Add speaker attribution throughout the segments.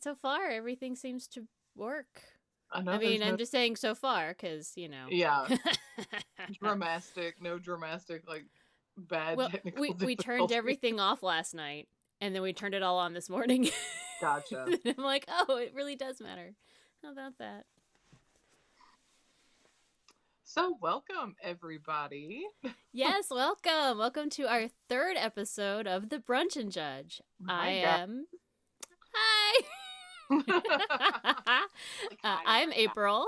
Speaker 1: so far, everything seems to work.
Speaker 2: I know
Speaker 1: I mean, I'm just saying so far, because, you know.
Speaker 2: Yeah. No dramatic, like, bad
Speaker 1: Well,
Speaker 2: technical
Speaker 1: we turned
Speaker 2: difficulty.
Speaker 1: everything off last night, and then we turned it all on this morning.
Speaker 2: Gotcha.
Speaker 1: I'm like, oh, it really does matter. How about that?
Speaker 2: So, welcome, everybody.
Speaker 1: Yes, welcome. Welcome to our third episode of the Brunch and Judge.
Speaker 2: Hi, guys.
Speaker 1: Hi!
Speaker 2: Hi,
Speaker 1: I'm April.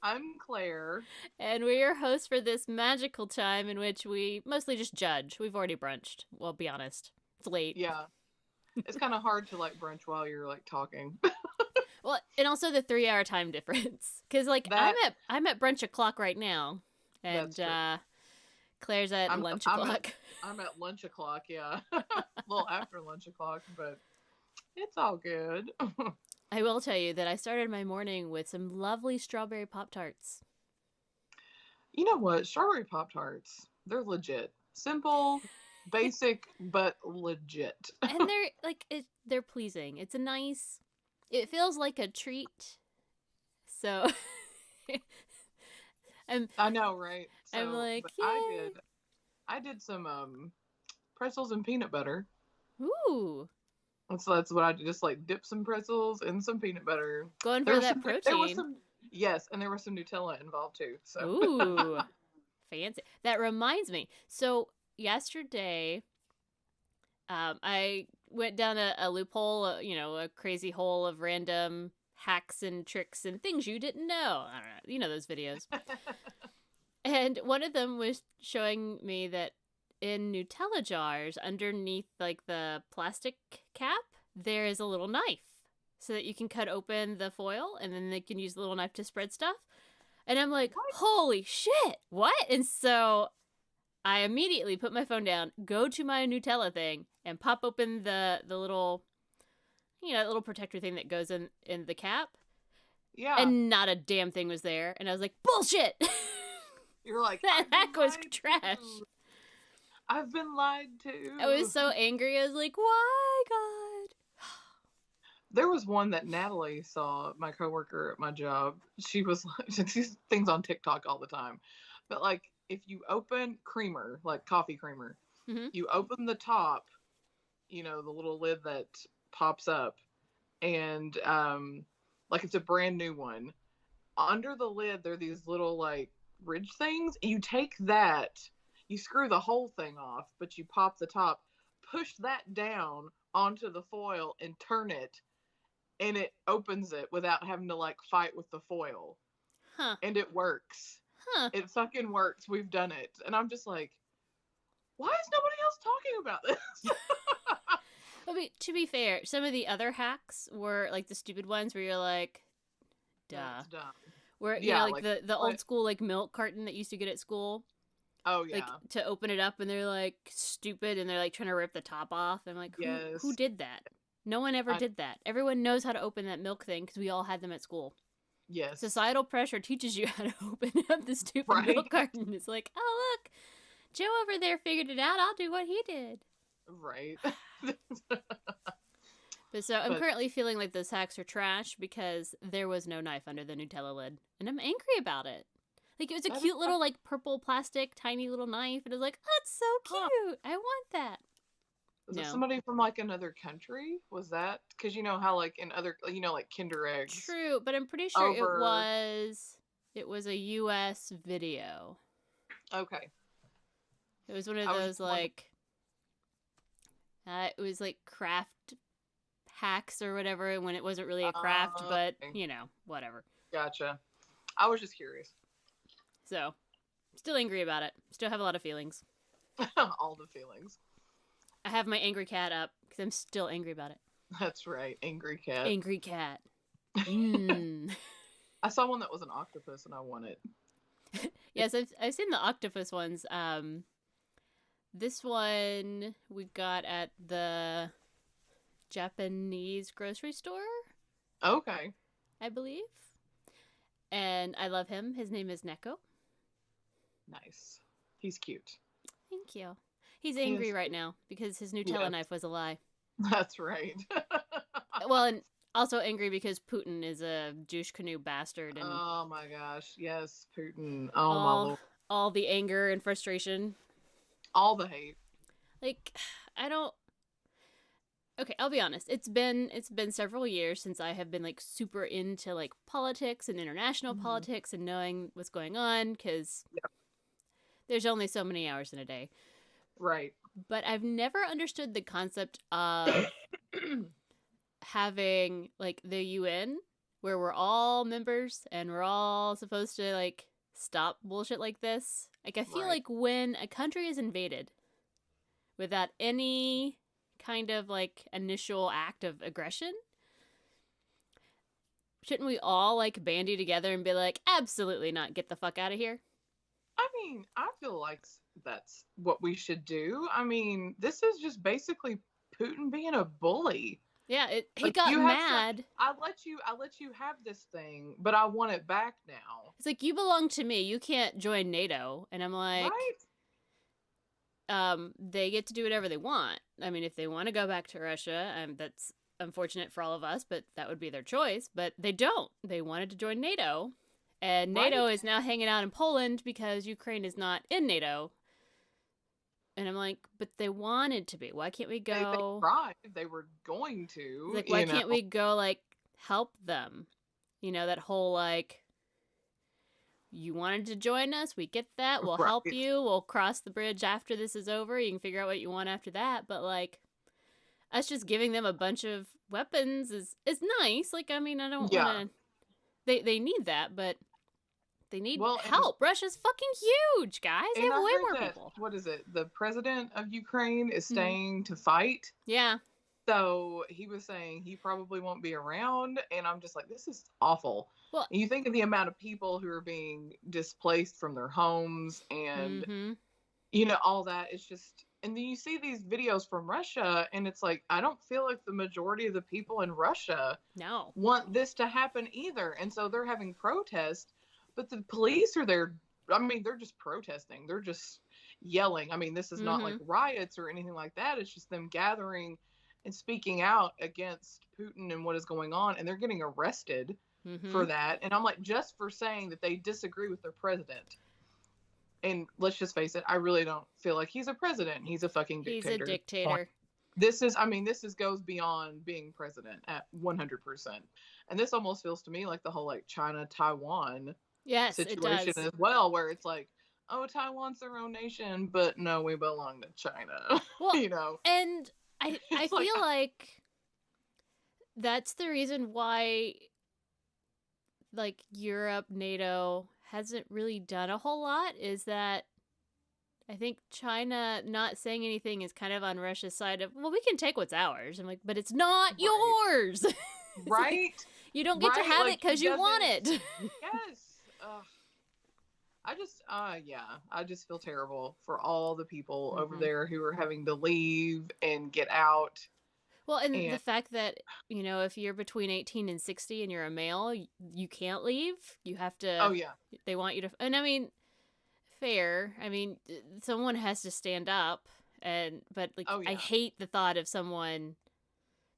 Speaker 2: I'm Claire.
Speaker 1: And we're your hosts for this magical time in which we mostly just judge. We've already brunched. Well, be honest. It's late.
Speaker 2: Yeah. It's kind of hard to, like, brunch while you're, like, talking.
Speaker 1: Well, and also the 3-hour time difference. Because, like, I'm at brunch o'clock right now. And Claire's at lunch o'clock.
Speaker 2: I'm at lunch o'clock, yeah. A little after lunch o'clock, but it's all good.
Speaker 1: I will tell you that I started my morning with some lovely strawberry Pop-Tarts.
Speaker 2: You know what? Strawberry Pop-Tarts, they're legit. Simple, basic, but legit.
Speaker 1: And they're pleasing. It's a nice... It feels like a treat. So...
Speaker 2: I know, right? So,
Speaker 1: I'm like,
Speaker 2: yay. I did some pretzels and peanut butter.
Speaker 1: Ooh.
Speaker 2: So that's what I did. Just like dip some pretzels in some peanut butter.
Speaker 1: Going for that protein.
Speaker 2: Yes, and there was some Nutella involved too. So.
Speaker 1: Ooh. Fancy. That reminds me. So yesterday, I went down a loophole, a crazy hole of random hacks and tricks and things you didn't know. I don't know. You know those videos. And one of them was showing me that in Nutella jars, underneath like the plastic cap, there is a little knife so that you can cut open the foil and then they can use the little knife to spread stuff. And I'm like, what? Holy shit, what? And so I immediately put my phone down, go to my Nutella thing, and pop open the little, little protector thing that goes in the cap.
Speaker 2: Yeah.
Speaker 1: And not a damn thing was there. And I was like, bullshit!
Speaker 2: You're like,
Speaker 1: that hack was trash.
Speaker 2: I've been lied to.
Speaker 1: I was so angry. I was like, why, God?
Speaker 2: There was one that Natalie saw, my coworker at my job. She was like, these things on TikTok all the time. But like, if you open creamer, like coffee creamer, you open the top, the little lid that pops up, and like it's a brand new one. Under the lid, there are these little like ridge things. You take that, you screw the whole thing off, but you pop the top, push that down onto the foil and turn it, and it opens it without having to like fight with the foil.
Speaker 1: Huh.
Speaker 2: And it works.
Speaker 1: Huh.
Speaker 2: It fucking works. We've done it. And I'm just like, why is nobody else talking about this?
Speaker 1: I mean, to be fair, some of the other hacks were like the stupid ones where you're like, duh.
Speaker 2: That's dumb.
Speaker 1: Where, like the old school like milk carton that you used to get at school.
Speaker 2: Oh, yeah.
Speaker 1: Like, to open it up, and they're, like, stupid, and they're, like, trying to rip the top off. I'm like, who did that? No one ever did that. Everyone knows how to open that milk thing, because we all had them at school.
Speaker 2: Yes.
Speaker 1: Societal pressure teaches you how to open up the stupid milk carton. It's like, oh, look, Joe over there figured it out. I'll do what he did.
Speaker 2: Right.
Speaker 1: But I'm currently feeling like those hacks are trash, because there was no knife under the Nutella lid. And I'm angry about it. Like, it was a cute little, like, purple plastic, tiny little knife. And it was like, oh, it's so cute. I want that.
Speaker 2: Was it somebody from, like, another country? Was that? Because you know how, like, in other, like, Kinder Eggs.
Speaker 1: True, but I'm pretty sure it was a U.S. video.
Speaker 2: Okay.
Speaker 1: It was one of those, like, it was, like, craft hacks or whatever, when it wasn't really a craft, but, whatever.
Speaker 2: Gotcha. I was just curious.
Speaker 1: So, still angry about it. Still have a lot of feelings.
Speaker 2: All the feelings.
Speaker 1: I have my angry cat up because I'm still angry about it.
Speaker 2: That's right. Angry cat.
Speaker 1: Angry cat. Mm.
Speaker 2: I saw one that was an octopus and I want it.
Speaker 1: Yes, I've seen the octopus ones. This one we got at the Japanese grocery store.
Speaker 2: Okay.
Speaker 1: I believe. And I love him. His name is Neko.
Speaker 2: Nice. He's cute.
Speaker 1: Thank you. He's angry right now because his Nutella knife was a lie.
Speaker 2: That's right.
Speaker 1: Well, and Also angry because Putin is a douche canoe bastard and
Speaker 2: Oh my gosh. Yes, Putin. Oh my
Speaker 1: all
Speaker 2: lord.
Speaker 1: all the anger and frustration.
Speaker 2: All the hate.
Speaker 1: Like, I don't. Okay, I'll be honest. It's been several years since I have been like super into like politics and international
Speaker 2: Mhm.
Speaker 1: politics and knowing what's going on because
Speaker 2: Yeah.
Speaker 1: there's only so many hours in a day.
Speaker 2: Right.
Speaker 1: But I've never understood the concept of having like the UN where we're all members and we're all supposed to like stop bullshit like this. Like I feel
Speaker 2: Right.
Speaker 1: like when a country is invaded without any kind of like initial act of aggression, shouldn't we all like bandy together and be like, absolutely not, get the fuck out of here?
Speaker 2: I mean, I feel like that's what we should do. I mean, this is just basically Putin being a bully.
Speaker 1: Yeah, he
Speaker 2: Like
Speaker 1: got
Speaker 2: you have some
Speaker 1: mad.
Speaker 2: I let you have this thing, but I want it back now.
Speaker 1: It's like, you belong to me. You can't join NATO. And I'm like,
Speaker 2: Right?
Speaker 1: they get to do whatever they want. I mean, if they want to go back to Russia, that's unfortunate for all of us, but that would be their choice. But they don't. They wanted to join NATO. And NATO
Speaker 2: Right?
Speaker 1: is now hanging out in Poland because Ukraine is not in NATO. And I'm like, but they wanted to be. Why can't we
Speaker 2: They
Speaker 1: go?
Speaker 2: tried. They were going to,
Speaker 1: Like, why
Speaker 2: you know.
Speaker 1: can't we go, like, help them? You know, that whole, like, you wanted to join us. We get that. We'll help
Speaker 2: Right.
Speaker 1: you. We'll cross the bridge after this is over. You can figure out what you want after that. But, like, us just giving them a bunch of weapons is nice. Like, I mean, I don't want
Speaker 2: Yeah.
Speaker 1: to. They need that, but they need
Speaker 2: Well,
Speaker 1: help. Russia's fucking huge, guys. They
Speaker 2: and
Speaker 1: have
Speaker 2: I
Speaker 1: way
Speaker 2: heard
Speaker 1: more
Speaker 2: that
Speaker 1: people.
Speaker 2: what is it? The president of Ukraine is
Speaker 1: Hmm.
Speaker 2: staying to fight.
Speaker 1: Yeah.
Speaker 2: So he was saying he probably won't be around, and I'm just like, this is awful.
Speaker 1: Well,
Speaker 2: And you think of the amount of people who are being displaced from their homes and
Speaker 1: mm-hmm.
Speaker 2: all that. It's just, and then you see these videos from Russia, and it's like, I don't feel like the majority of the people in Russia
Speaker 1: No.
Speaker 2: want this to happen either. And so they're having protests, but the police are there. I mean, they're just protesting. They're just yelling. I mean, this is not like
Speaker 1: Mm-hmm.
Speaker 2: riots or anything like that. It's just them gathering and speaking out against Putin and what is going on. And they're getting arrested
Speaker 1: Mm-hmm.
Speaker 2: for that. And I'm like, just for saying that they disagree with their president. And let's just face it, I really don't feel like he's a president. He's a fucking
Speaker 1: He's a
Speaker 2: dictator.
Speaker 1: dictator.
Speaker 2: This is, I mean, this is goes beyond being president at 100%. And this almost feels to me like the whole like China Taiwan
Speaker 1: Yes, it
Speaker 2: situation
Speaker 1: does.
Speaker 2: as well, where it's like, oh, Taiwan's their own nation, but no, we belong to China.
Speaker 1: Well,
Speaker 2: you know,
Speaker 1: and I
Speaker 2: it's like,
Speaker 1: feel like that's the reason why like Europe, NATO hasn't really done a whole lot is that I think China not saying anything is kind of on Russia's side of, well, we can take what's ours. I'm like, but it's not
Speaker 2: right,
Speaker 1: yours. It's like,
Speaker 2: right,
Speaker 1: you don't get to
Speaker 2: right.
Speaker 1: have
Speaker 2: Like
Speaker 1: it
Speaker 2: he
Speaker 1: because you want
Speaker 2: doesn't.
Speaker 1: it.
Speaker 2: Yes. Yeah, I just feel terrible for all the people over
Speaker 1: Mm-hmm.
Speaker 2: there who are having to leave and get out.
Speaker 1: Well, and the
Speaker 2: And
Speaker 1: fact that, if you're between 18 and 60 and you're a male, you can't leave. You have
Speaker 2: oh
Speaker 1: to,
Speaker 2: yeah,
Speaker 1: they want you to, and I mean, fair. I mean, someone has to stand up, but like,
Speaker 2: oh
Speaker 1: I
Speaker 2: yeah,
Speaker 1: hate the thought of someone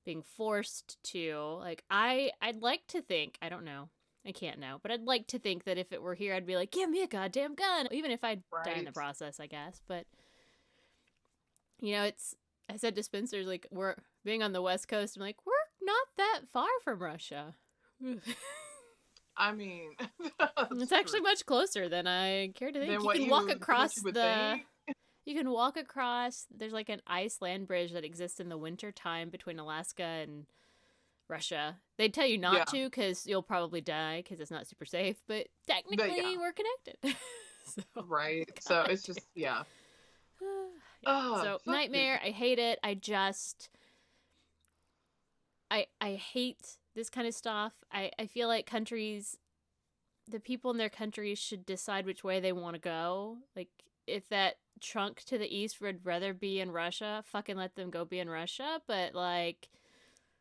Speaker 1: being forced to, like, I'd like to think, I don't know. I can't know, but I'd like to think that if it were here, I'd be like, give me a goddamn gun, even if I die in the
Speaker 2: right.
Speaker 1: process, I guess. But I said to Spencer, like, we're being on the West Coast, I'm like, we're not that far from Russia.
Speaker 2: I mean,
Speaker 1: It's
Speaker 2: that's
Speaker 1: actually
Speaker 2: true.
Speaker 1: much closer than I care to think.
Speaker 2: Than
Speaker 1: You can walk
Speaker 2: what
Speaker 1: across
Speaker 2: you would think.
Speaker 1: you can walk across, there's like an ice land bridge that exists in the winter time between Alaska and Russia. They'd tell you
Speaker 2: Yeah,
Speaker 1: not to because you'll probably die because it's not super safe, but
Speaker 2: but yeah,
Speaker 1: technically we're connected. So,
Speaker 2: right. So
Speaker 1: God.
Speaker 2: it's just yeah.
Speaker 1: Yeah. So,
Speaker 2: Fuck
Speaker 1: nightmare, I hate it. I hate this kind of stuff. I feel like the people in their countries should decide which way they want to go. Like, if that chunk to the east would rather be in Russia, fucking let them go be in Russia. But like,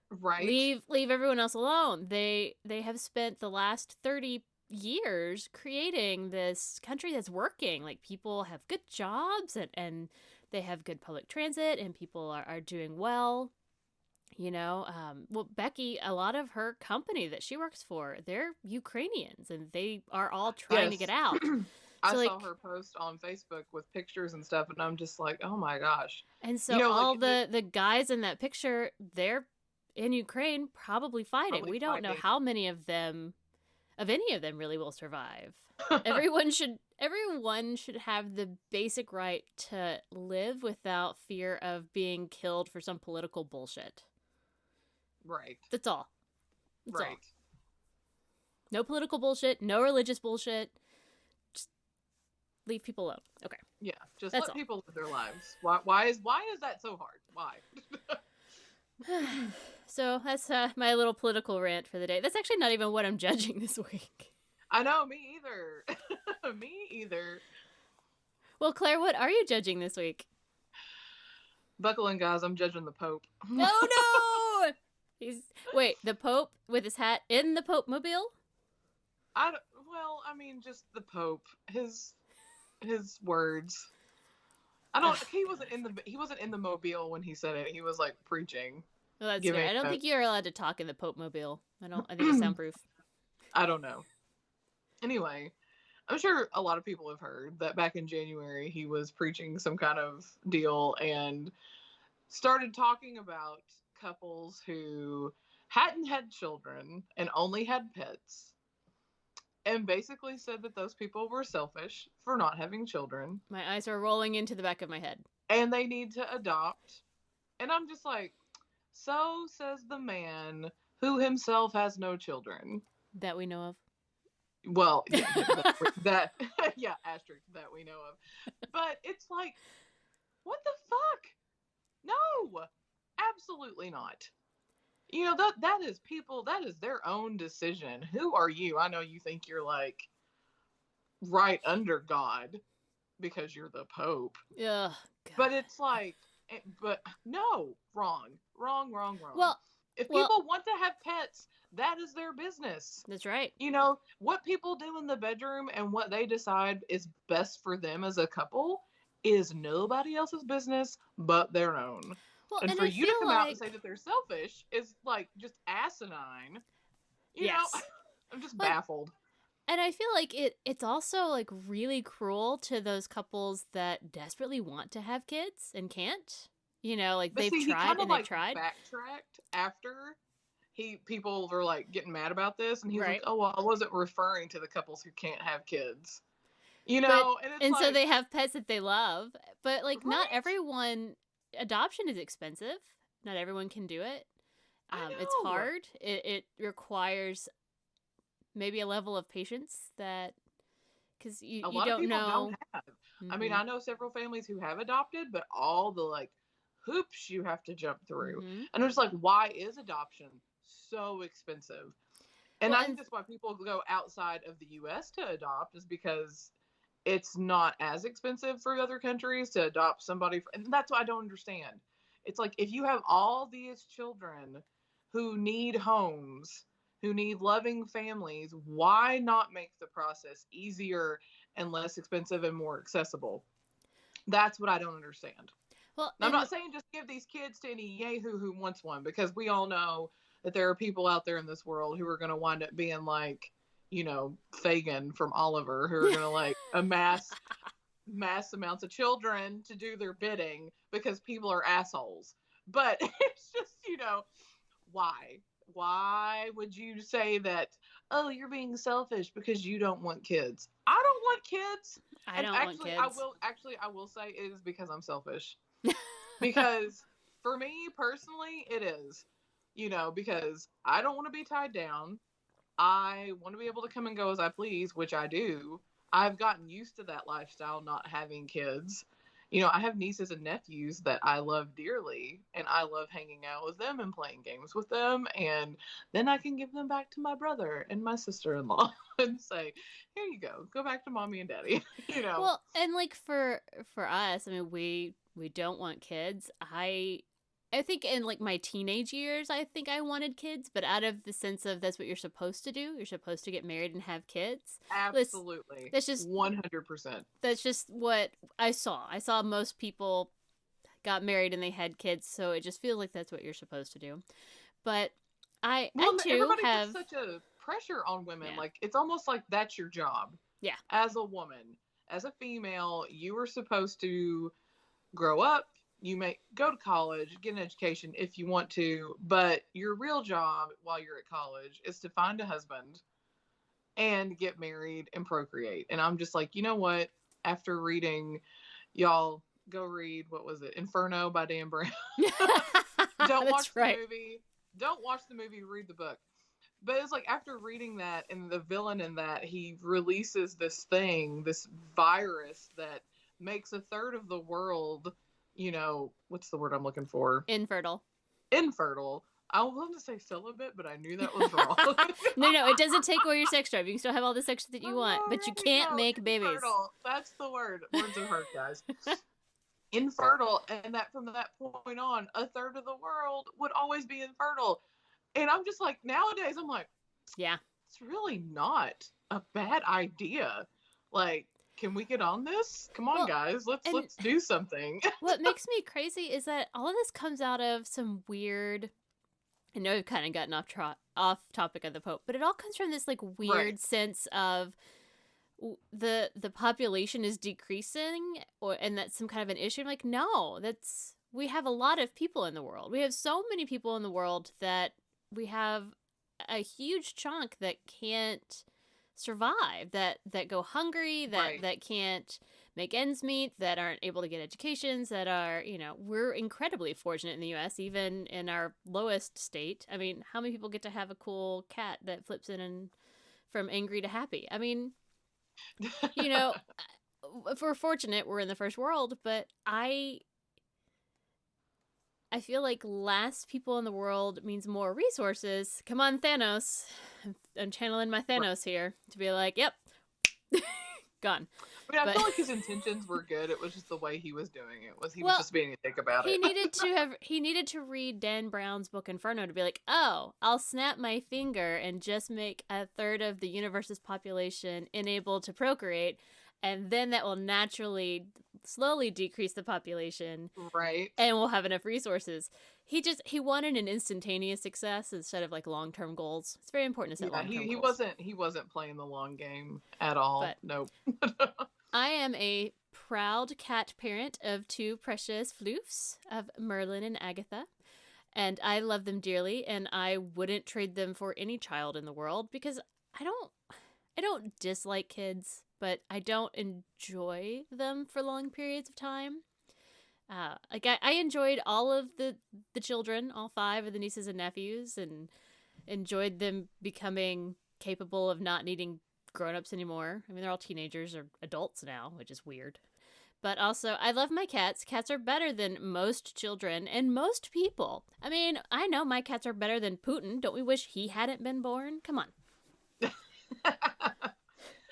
Speaker 2: right.
Speaker 1: leave everyone else alone. They have spent the last 30 years creating this country that's working. Like, people have good jobs and they have good public transit and people are doing well. Well, Becky, a lot of her company that she works for, they're Ukrainians and they are all trying to get
Speaker 2: Yes.
Speaker 1: out.
Speaker 2: I
Speaker 1: So
Speaker 2: saw
Speaker 1: like,
Speaker 2: her post on Facebook with pictures and stuff, and I'm just like, oh my gosh.
Speaker 1: and
Speaker 2: You
Speaker 1: so
Speaker 2: know, like
Speaker 1: all the guys in that picture, they're in Ukraine probably fighting.
Speaker 2: probably
Speaker 1: We don't know
Speaker 2: fighting.
Speaker 1: how many of any of them really will survive. Everyone should have the basic right to live without fear of being killed for some political bullshit.
Speaker 2: Right.
Speaker 1: That's all. That's all.
Speaker 2: Right.
Speaker 1: No political bullshit, no religious bullshit. Just leave people alone. Okay.
Speaker 2: Yeah. Just
Speaker 1: That's
Speaker 2: let
Speaker 1: all.
Speaker 2: people live their lives. Why is that so hard? Why?
Speaker 1: So that's my little political rant for the day. That's actually not even what I'm judging this week.
Speaker 2: I know, me either. Me either.
Speaker 1: Well, Claire, what are you judging this week?
Speaker 2: Buckle in, guys. I'm judging the Pope.
Speaker 1: Oh no! Wait, the Pope with his hat in the Pope mobile?
Speaker 2: Well, I mean, just the Pope. His words. He wasn't in the mobile when he said it. He was like preaching.
Speaker 1: Well, that's fair. I don't think you're allowed to talk in the Pope mobile. I think it's soundproof.
Speaker 2: I don't know. Anyway, I'm sure a lot of people have heard that back in January he was preaching some kind of deal and started talking about couples who hadn't had children and only had pets, and basically said that those people were selfish for not having children.
Speaker 1: My eyes are rolling into the back of my head.
Speaker 2: And they need to adopt. And I'm just like, so says the man who himself has no children.
Speaker 1: That we know of.
Speaker 2: Well, yeah, yeah, asterisk, that we know of. But it's like, what the fuck? No, absolutely not. That is people, that is their own decision. Who are you? I know you think you're like right under God because you're the Pope.
Speaker 1: Ugh, God.
Speaker 2: But it's like, but no, wrong.
Speaker 1: Well,
Speaker 2: if people want to have pets, that is their business.
Speaker 1: That's right.
Speaker 2: What people do in the bedroom and what they decide is best for them as a couple is nobody else's business but their own.
Speaker 1: Well,
Speaker 2: and for you to come out and say that they're selfish is like just asinine. I'm just baffled.
Speaker 1: And I feel like it's also like really cruel to those couples that desperately want to have kids and can't. Like they've tried and they've tried.
Speaker 2: Backtracked after people were like getting mad about this, and he's
Speaker 1: right.
Speaker 2: like, "Oh well, I wasn't referring to the couples who can't have kids."
Speaker 1: So they have pets that they love, but like not everyone. Adoption is expensive. Not everyone can do it. It's hard. It requires maybe a level of patience that because you
Speaker 2: lot
Speaker 1: don't
Speaker 2: of people
Speaker 1: know.
Speaker 2: Don't have.
Speaker 1: Mm-hmm.
Speaker 2: I mean, I know several families who have adopted, but all the like hoops you have to jump through,
Speaker 1: mm-hmm.
Speaker 2: and it's like, why is adoption so expensive? And I think that's why people go outside of the U.S. to adopt is because it's not as expensive for other countries to adopt somebody. And that's what I don't understand. It's like, if you have all these children who need homes, who need loving families, why not make the process easier and less expensive and more accessible? That's what I don't understand. Well, I'm not saying just give these kids to any yahoo who wants one, because we all know that there are people out there in this world who are going to wind up being like, Fagin from Oliver, who are going to like amass amounts of children to do their bidding because people are assholes. But it's just, why? Why would you say that, oh, you're being selfish because you don't want kids? I don't want kids.
Speaker 1: I don't want kids.
Speaker 2: I will say it is because I'm selfish. Because for me personally, it is, because I don't want to be tied down. I want to be able to come and go as I please, which I do. I've gotten used to that lifestyle, not having kids. I have nieces and nephews that I love dearly, and I love hanging out with them and playing games with them. And then I can give them back to my brother and my sister-in-law and say, here you go back to mommy and daddy.
Speaker 1: Well, and like for us, I mean, we don't want kids. I think in like my teenage years, I think I wanted kids, but out of the sense of that's what you're supposed to do. You're supposed to get married and have kids.
Speaker 2: Absolutely.
Speaker 1: That's just
Speaker 2: 100%.
Speaker 1: That's just what I saw. I saw most people got married and they had kids, so it just feels like that's what you're supposed to do. But I
Speaker 2: Well,
Speaker 1: too
Speaker 2: everybody
Speaker 1: have
Speaker 2: puts such a pressure on women.
Speaker 1: Yeah.
Speaker 2: Like, it's almost like that's your job.
Speaker 1: Yeah.
Speaker 2: As a woman, as a female, you are supposed to grow up. You may go to college, get an education if you want to, but your real job while you're at college is to find a husband and get married and procreate. And I'm just like, you know what? After reading, y'all go read, what was it? Inferno by Dan Brown. Don't watch the movie. Don't watch the movie, read the book. But it's like after reading that, and the villain in that, he releases this thing, this virus that makes a third of the world, you know, what's the word I'm looking for?
Speaker 1: infertile.
Speaker 2: I was going to say celibate, but I knew that was wrong.
Speaker 1: No, it doesn't take away your sex drive. You can still have all the sex that you want, but you can't make babies.
Speaker 2: Infertile. That's the word. Words of hurt, guys. Infertile, and that from that point on, a third of the world would always be infertile. And I'm just like, nowadays, I'm like,
Speaker 1: yeah,
Speaker 2: it's really not a bad idea. Like, can we get on this? Come on, guys, let's do something.
Speaker 1: What makes me crazy is that all of this comes out of some weird. I know we've kind of gotten off topic of the Pope, but it all comes from this like weird sense of the population is decreasing, and that's some kind of an issue. I'm like, no, we have a lot of people in the world. We have so many people in the world that we have a huge chunk that can't survive, that go hungry, that can't make ends meet, that aren't able to get educations, that are, we're incredibly fortunate in the U.S., even in our lowest state. I mean, how many people get to have a cool cat that flips in and from angry to happy? I mean, if we're fortunate, we're in the first world, but I feel like less people in the world means more resources. Come on, Thanos. I'm channeling my Thanos here to be like, yep, gone.
Speaker 2: I mean, I feel like his intentions were good. It was just the way he was doing it. He was just being a dick about it.
Speaker 1: He needed to read Dan Brown's book Inferno to be like, oh, I'll snap my finger and just make a third of the universe's population unable to procreate, and then that will naturally slowly decrease the population.
Speaker 2: Right.
Speaker 1: And we'll have enough resources. He wanted an instantaneous success instead of like long-term goals. It's very important to set long-term goals.
Speaker 2: He wasn't playing the long game at all. But nope.
Speaker 1: I am a proud cat parent of 2 precious floofs of Merlin and Agatha, and I love them dearly, and I wouldn't trade them for any child in the world because I don't dislike kids, but I don't enjoy them for long periods of time. I enjoyed all of the children, all 5 of the nieces and nephews, and enjoyed them becoming capable of not needing grown-ups anymore. I mean, they're all teenagers or adults now, which is weird. But also, I love my cats. Cats are better than most children and most people. I mean, I know my cats are better than Putin. Don't we wish he hadn't been born? Come on.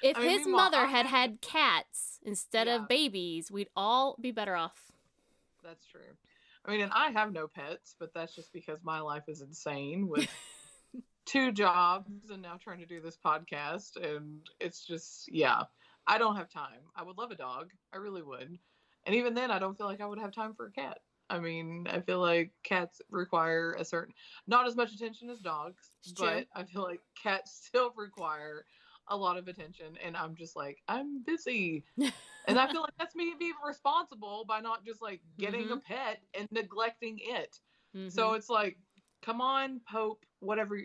Speaker 1: If his mother had cats instead of babies, we'd all be better off.
Speaker 2: That's true. I mean, and I have no pets, but that's just because my life is insane with 2 jobs and now trying to do this podcast. And it's just, I don't have time. I would love a dog. I really would. And even then, I don't feel like I would have time for a cat. I mean, I feel like cats require not as much attention as dogs, but I feel like cats still require a lot of attention, and I'm just like, I'm busy. And I feel like that's me being responsible by not just like getting a pet and neglecting it. So it's like, come on, Pope, whatever.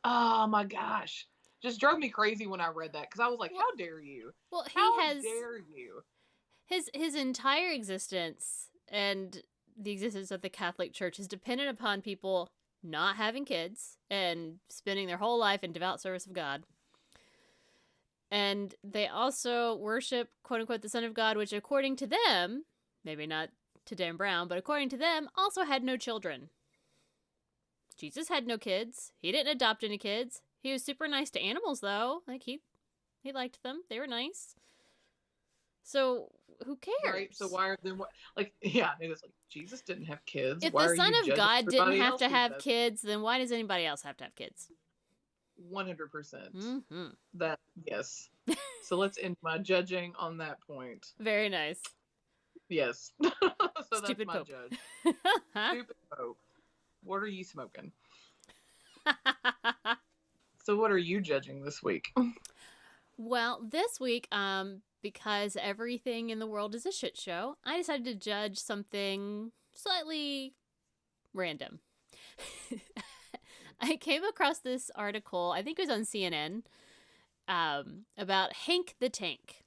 Speaker 2: Oh my gosh, just drove me crazy when I read that, because I was like, how dare you?
Speaker 1: Well,
Speaker 2: how dare you?
Speaker 1: His entire existence and the existence of the Catholic Church is dependent upon people not having kids and spending their whole life in devout service of God. And they also worship, quote unquote, the Son of God, which according to them, maybe not to Dan Brown, but according to them, also had no children. Jesus had no kids. He didn't adopt any kids. He was super nice to animals, though. Like, he liked them. They were nice. So, who cares?
Speaker 2: Right, so why are they, like, it is like, Jesus didn't have kids.
Speaker 1: If the Son of God didn't have to have kids, then why does anybody else have to have kids?
Speaker 2: 100%. Yes. So let's end my judging on that point.
Speaker 1: Very nice.
Speaker 2: Yes. So
Speaker 1: Stupid
Speaker 2: that's my
Speaker 1: Pope.
Speaker 2: judge. Stupid Pope. What are you smoking? So what are you judging this week?
Speaker 1: Well, this week, because everything in the world is a shit show, I decided to judge something slightly random. I came across this article, I think it was on CNN, about Hank the Tank.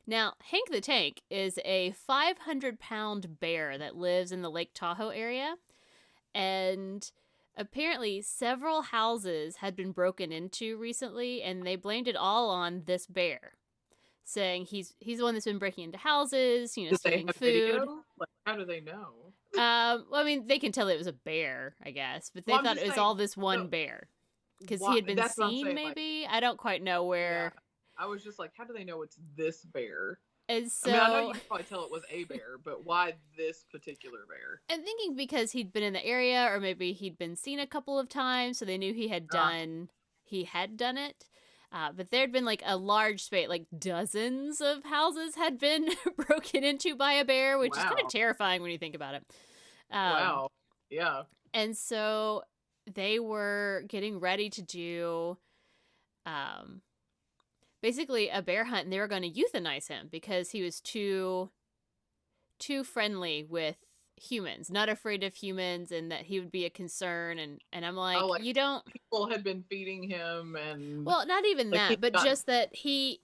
Speaker 1: Now, Hank the Tank is a 500-pound bear that lives in the Lake Tahoe area, and apparently several houses had been broken into recently, and they blamed it all on this bear, saying he's the one that's been breaking into houses,
Speaker 2: Do they
Speaker 1: stealing
Speaker 2: have
Speaker 1: food.
Speaker 2: video? Like, how do they know?
Speaker 1: Well, I mean, they can tell it was a bear, I guess, but they
Speaker 2: Well, I'm
Speaker 1: thought
Speaker 2: just
Speaker 1: it was
Speaker 2: saying,
Speaker 1: all this one
Speaker 2: so
Speaker 1: bear because
Speaker 2: why,
Speaker 1: he had been
Speaker 2: that's what I'm
Speaker 1: seen.
Speaker 2: saying. Like,
Speaker 1: Maybe I don't quite know
Speaker 2: yeah,
Speaker 1: where.
Speaker 2: I was just like, how do they know it's this bear?
Speaker 1: And
Speaker 2: I mean, I know
Speaker 1: so
Speaker 2: you could probably tell it was a bear, but why this particular bear?
Speaker 1: I'm thinking because he'd been in the area, or maybe he'd been seen a couple of times, so they knew he had done it. But there'd been like a large space, like dozens of houses had been broken into by a bear, which is kind of
Speaker 2: Wow.
Speaker 1: terrifying when you think about it.
Speaker 2: Wow. Yeah.
Speaker 1: And so they were getting ready to do basically a bear hunt, and they were going to euthanize him because he was too friendly with humans, not afraid of humans, and that he would be a concern. And I'm like,
Speaker 2: Oh, like
Speaker 1: you don't.
Speaker 2: people had been feeding him, and
Speaker 1: Well, not even
Speaker 2: like
Speaker 1: that, but
Speaker 2: got,
Speaker 1: just that he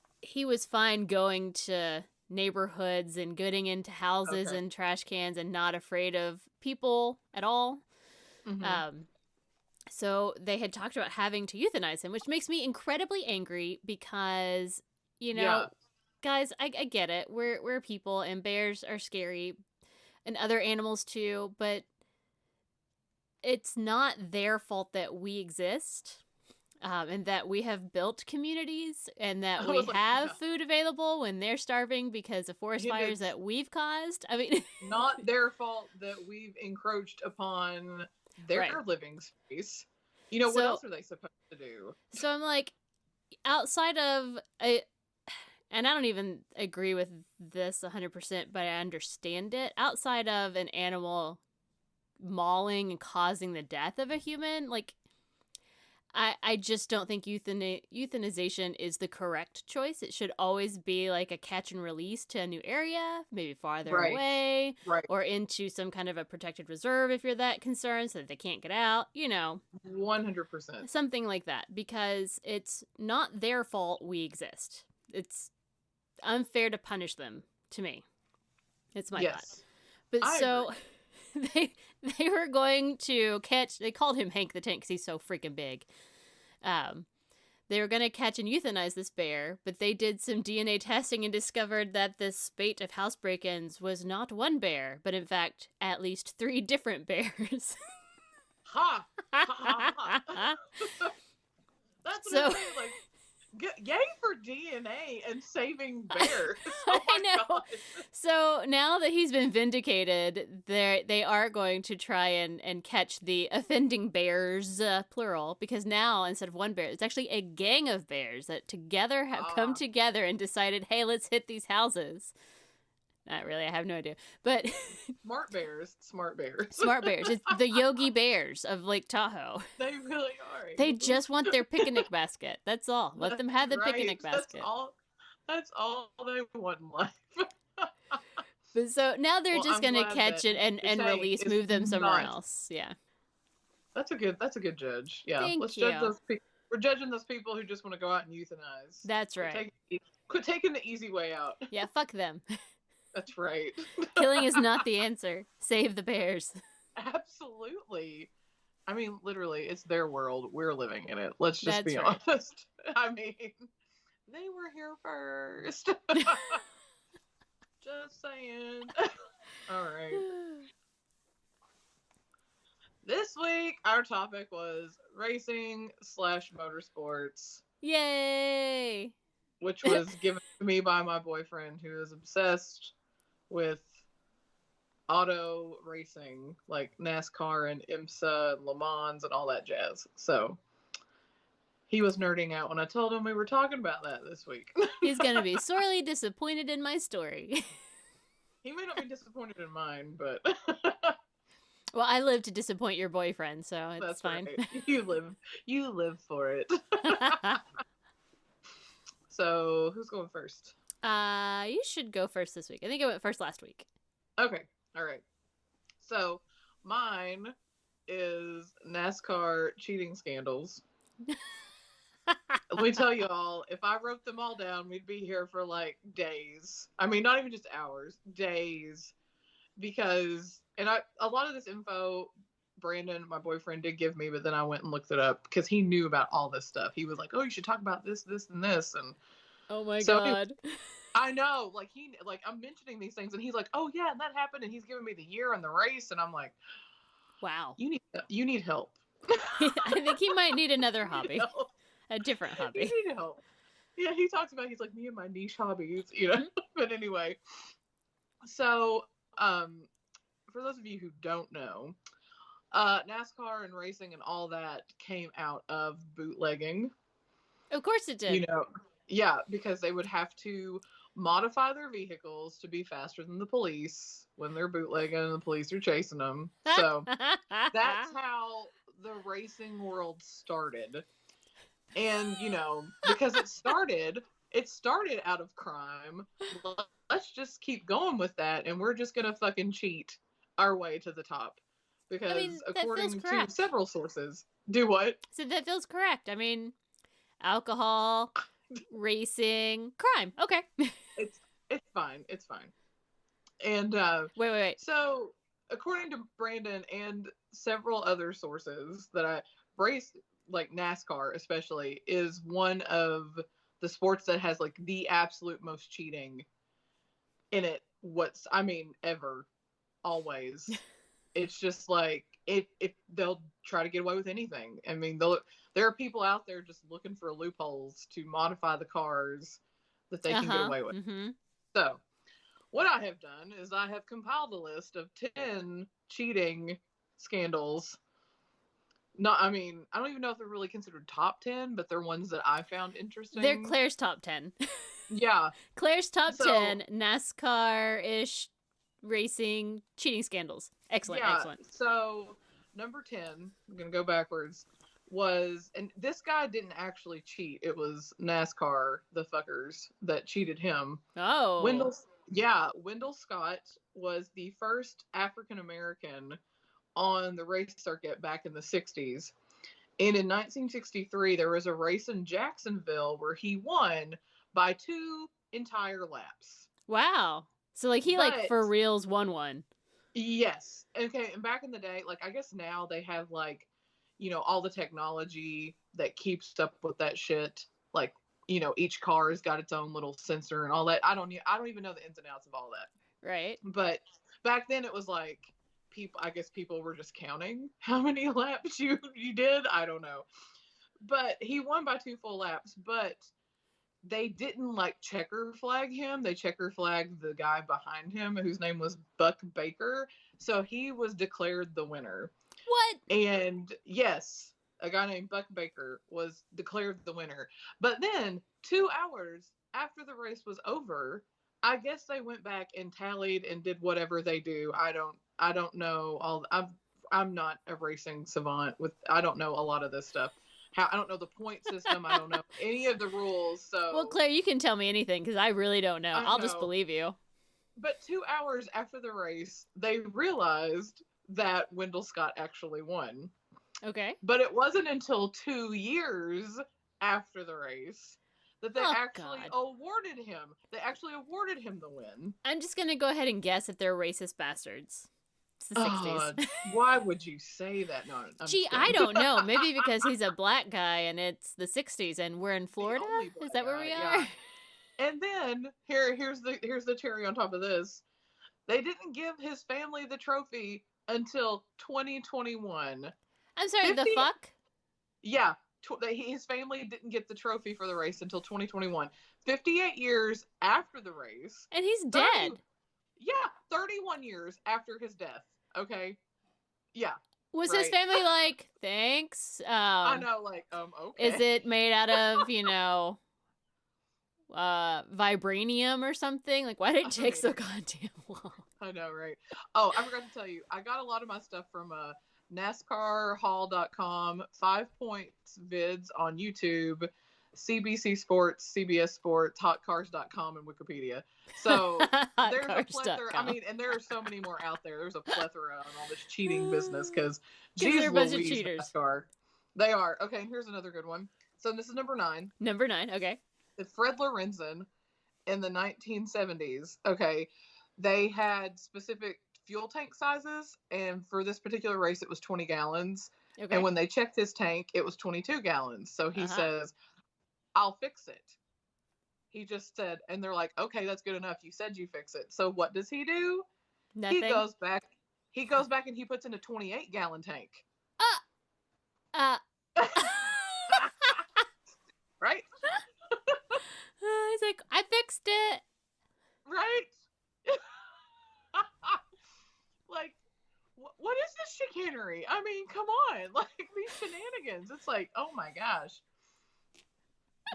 Speaker 1: was fine going to neighborhoods and getting into houses
Speaker 2: okay.
Speaker 1: and trash cans and not afraid of people at all.
Speaker 2: Mm-hmm.
Speaker 1: So they had talked about having to euthanize him, which makes me incredibly angry because,
Speaker 2: Yeah.
Speaker 1: guys, I get it. We're people, and bears are scary, and other animals too, but it's not their fault that we exist. And that we have built communities, and that
Speaker 2: I
Speaker 1: we
Speaker 2: was like,
Speaker 1: have
Speaker 2: yeah.
Speaker 1: food available when they're starving because of forest fires that we've caused. I mean,
Speaker 2: not their fault that we've encroached upon their
Speaker 1: right.
Speaker 2: living space. What else are they supposed to do?
Speaker 1: So I'm like, outside of and I don't even agree with this 100%, but I understand it. Outside of an animal mauling and causing the death of a human, like, I just don't think euthanization is the correct choice. It should always be like a catch and release to a new area, maybe farther away, or into some kind of a protected reserve if you're that concerned so that they can't get out,
Speaker 2: 100%.
Speaker 1: Something like that, because it's not their fault we exist. It's unfair to punish them, to me. It's my thought. But so they were going to catch, they called him Hank the Tank because he's so freaking big. They were going to catch and euthanize this bear, but they did some DNA testing and discovered that this spate of house break-ins was not one bear, but in fact at least 3 different bears.
Speaker 2: Ha! Ha ha ha. That's what I'm saying, like, yay for DNA and saving bears. Oh
Speaker 1: I know.
Speaker 2: God.
Speaker 1: So now that he's been vindicated, they are going to try and catch the offending bears, plural, because now instead of one bear, it's actually a gang of bears that together have come together and decided, hey, let's hit these houses. Not really, I have no idea. But
Speaker 2: smart bears.
Speaker 1: Smart bears. It's the Yogi Bears of Lake Tahoe.
Speaker 2: They really are.
Speaker 1: They just want their picnic basket. That's all. Let them have the picnic basket.
Speaker 2: That's all they want in life.
Speaker 1: But so now they're just going to catch it and release, move them somewhere else. Yeah.
Speaker 2: That's a good judge. Yeah.
Speaker 1: Thank you.
Speaker 2: Judge those people. We're judging those people who just want to go out and euthanize.
Speaker 1: That's right.
Speaker 2: Quit taking the easy way out.
Speaker 1: Yeah, fuck them.
Speaker 2: That's right.
Speaker 1: Killing is not the answer. Save the bears.
Speaker 2: Absolutely. I mean, literally, it's their world. We're living in it. Let's just be honest. I mean, they were here first. Just saying. All right. This week, our topic was racing/motorsports.
Speaker 1: Yay!
Speaker 2: Which was given to me by my boyfriend, who is obsessed with auto racing, like NASCAR and IMSA and Le Mans and all that jazz. So he was nerding out when I told him we were talking about that this week.
Speaker 1: He's going to be sorely disappointed in my story.
Speaker 2: He may not be disappointed in mine, but
Speaker 1: Well, I live to disappoint your boyfriend, so it's
Speaker 2: that's
Speaker 1: fine.
Speaker 2: right. You live for it. So, who's going first?
Speaker 1: You should go first this week. I think I went first last week.
Speaker 2: Okay. All right. So, mine is NASCAR cheating scandals. Let me tell you all, if I wrote them all down, we'd be here for like days. I mean, not even just hours, days. Because, a lot of this info, Brandon, my boyfriend, did give me, but then I went and looked it up because he knew about all this stuff. He was like, "Oh, you should talk about this, this, and this." And
Speaker 1: oh my
Speaker 2: so
Speaker 1: God.
Speaker 2: I know, like I'm mentioning these things, and he's like, "Oh yeah, and that happened," and he's giving me the year and the race, and I'm like,
Speaker 1: Wow.
Speaker 2: You need help.
Speaker 1: I think he might need another hobby. A different hobby.
Speaker 2: You need help. Yeah, he talks about, he's like, me and my niche hobbies, you know. But anyway, so for those of you who don't know, NASCAR and racing and all that came out of bootlegging.
Speaker 1: Of course it did.
Speaker 2: You know, yeah, because they would have to modify their vehicles to be faster than the police when they're bootlegging and the police are chasing them. So that's how the racing world started. And, you know, because it started out of crime. Let's just keep going with that, and we're just gonna fucking cheat our way to the top. Because according to several sources, do what?
Speaker 1: So that feels correct. I mean, alcohol, racing, crime. Okay.
Speaker 2: It's fine. It's fine. And
Speaker 1: wait.
Speaker 2: So according to Brandon and several other sources that race, like NASCAR especially, is one of the sports that has like the absolute most cheating in it. Ever, always. It's just like if they'll try to get away with anything. I mean, there are people out there just looking for loopholes to modify the cars that they can get away with.
Speaker 1: Mm-hmm.
Speaker 2: So, what I have done is I have compiled a list of 10 cheating scandals. I don't even know if they're really considered top 10, but they're ones that I found interesting.
Speaker 1: They're Claire's top 10.
Speaker 2: Yeah.
Speaker 1: Claire's top 10 NASCAR-ish racing cheating scandals. Excellent.
Speaker 2: So, number 10, I'm going to go backwards, and this guy didn't actually cheat. It was NASCAR, the fuckers, that cheated him.
Speaker 1: Oh.
Speaker 2: Wendell Scott was the first African American on the race circuit back in the 60s. And in 1963, there was a race in Jacksonville where he won by 2 entire laps.
Speaker 1: Wow. So he for reals won one.
Speaker 2: Yes. Okay. And back in the day, I guess now they have all the technology that keeps up with that shit. Each car has got its own little sensor and all that. I don't even know the ins and outs of all that.
Speaker 1: Right.
Speaker 2: But back then it was people were just counting how many laps you did. I don't know. But he won by 2 full laps, but they didn't checker flag him. They checker flagged the guy behind him, whose name was Buck Baker. So he was declared the winner.
Speaker 1: What?
Speaker 2: And yes, a guy named Buck Baker was declared the winner. But then 2 hours after the race was over, I guess they went back and tallied and did whatever they do. I don't know I'm not a racing savant I don't know a lot of this stuff. I don't know the point system. I don't know any of the rules. So,
Speaker 1: well, Claire, you can tell me anything because I really don't know. I'll just believe you.
Speaker 2: But 2 hours after the race, they realized that Wendell Scott actually won.
Speaker 1: Okay.
Speaker 2: But it wasn't until 2 years after the race that they awarded him. They actually awarded him the win.
Speaker 1: I'm just gonna go ahead and guess that they're racist bastards. It's the 60s.
Speaker 2: Why would you say that? No,
Speaker 1: gee, I don't know. Maybe because he's a black guy and it's the 60s and we're in Florida. Is that where we are?
Speaker 2: Yeah. And then here's the cherry on top of this. They didn't give his family the trophy until 2021.
Speaker 1: I'm sorry, the fuck?
Speaker 2: Yeah, his family didn't get the trophy for the race until 2021. 58 years after the race.
Speaker 1: And he's dead.
Speaker 2: Yeah, 31 years after his death. Okay. Yeah.
Speaker 1: Was his family thanks?
Speaker 2: I know, okay.
Speaker 1: Is it made out of, vibranium or something. Like, why did it take so goddamn long?
Speaker 2: I know, right? Oh, I forgot to tell you, I got a lot of my stuff from NASCARhall.com, 5Points Vids on YouTube, CBC Sports, CBS Sports, HotCars.com, and Wikipedia. So there's a plethora. I mean, and there are so many more out there. There's a plethora on all this cheating business because, geez, Louise, NASCAR. They are. Okay, and here's another good one. So this is number 9.
Speaker 1: Number 9, okay.
Speaker 2: Fred Lorenzen in the 1970s. Okay, they had specific fuel tank sizes, and for this particular race, it was 20 gallons. Okay. And when they checked his tank, it was 22 gallons. So he says, I'll fix it. He just said, and they're like, okay, that's good enough. You said you fix it. So what does he do?
Speaker 1: Nothing.
Speaker 2: He goes back and he puts in a 28-gallon tank. Right?
Speaker 1: He's like, I fixed it.
Speaker 2: Right? Like, what is this chicanery? I mean, come on. Like, these shenanigans. It's like, oh my gosh.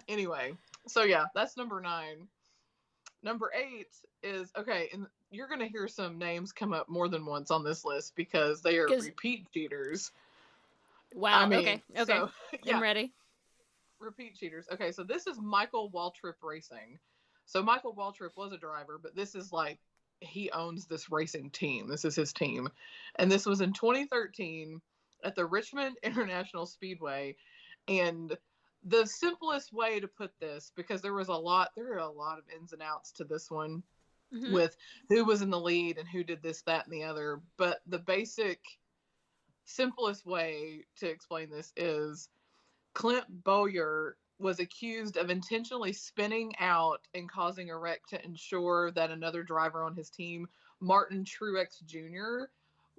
Speaker 2: Anyway, so yeah, that's number 9. Number 8 is, okay, and you're going to hear some names come up more than once on this list because they are repeat cheaters.
Speaker 1: Wow, I mean, okay. So, yeah. I'm ready.
Speaker 2: Repeat cheaters. Okay, so this is Michael Waltrip Racing. So Michael Waltrip was a driver, but this is like, he owns this racing team. This is his team. And this was in 2013 at the Richmond International Speedway. And the simplest way to put this, because there are a lot of ins and outs to this one, with who was in the lead and who did this, that, and the other. But the basic, simplest way to explain this is Clint Bowyer was accused of intentionally spinning out and causing a wreck to ensure that another driver on his team, Martin Truex Jr.,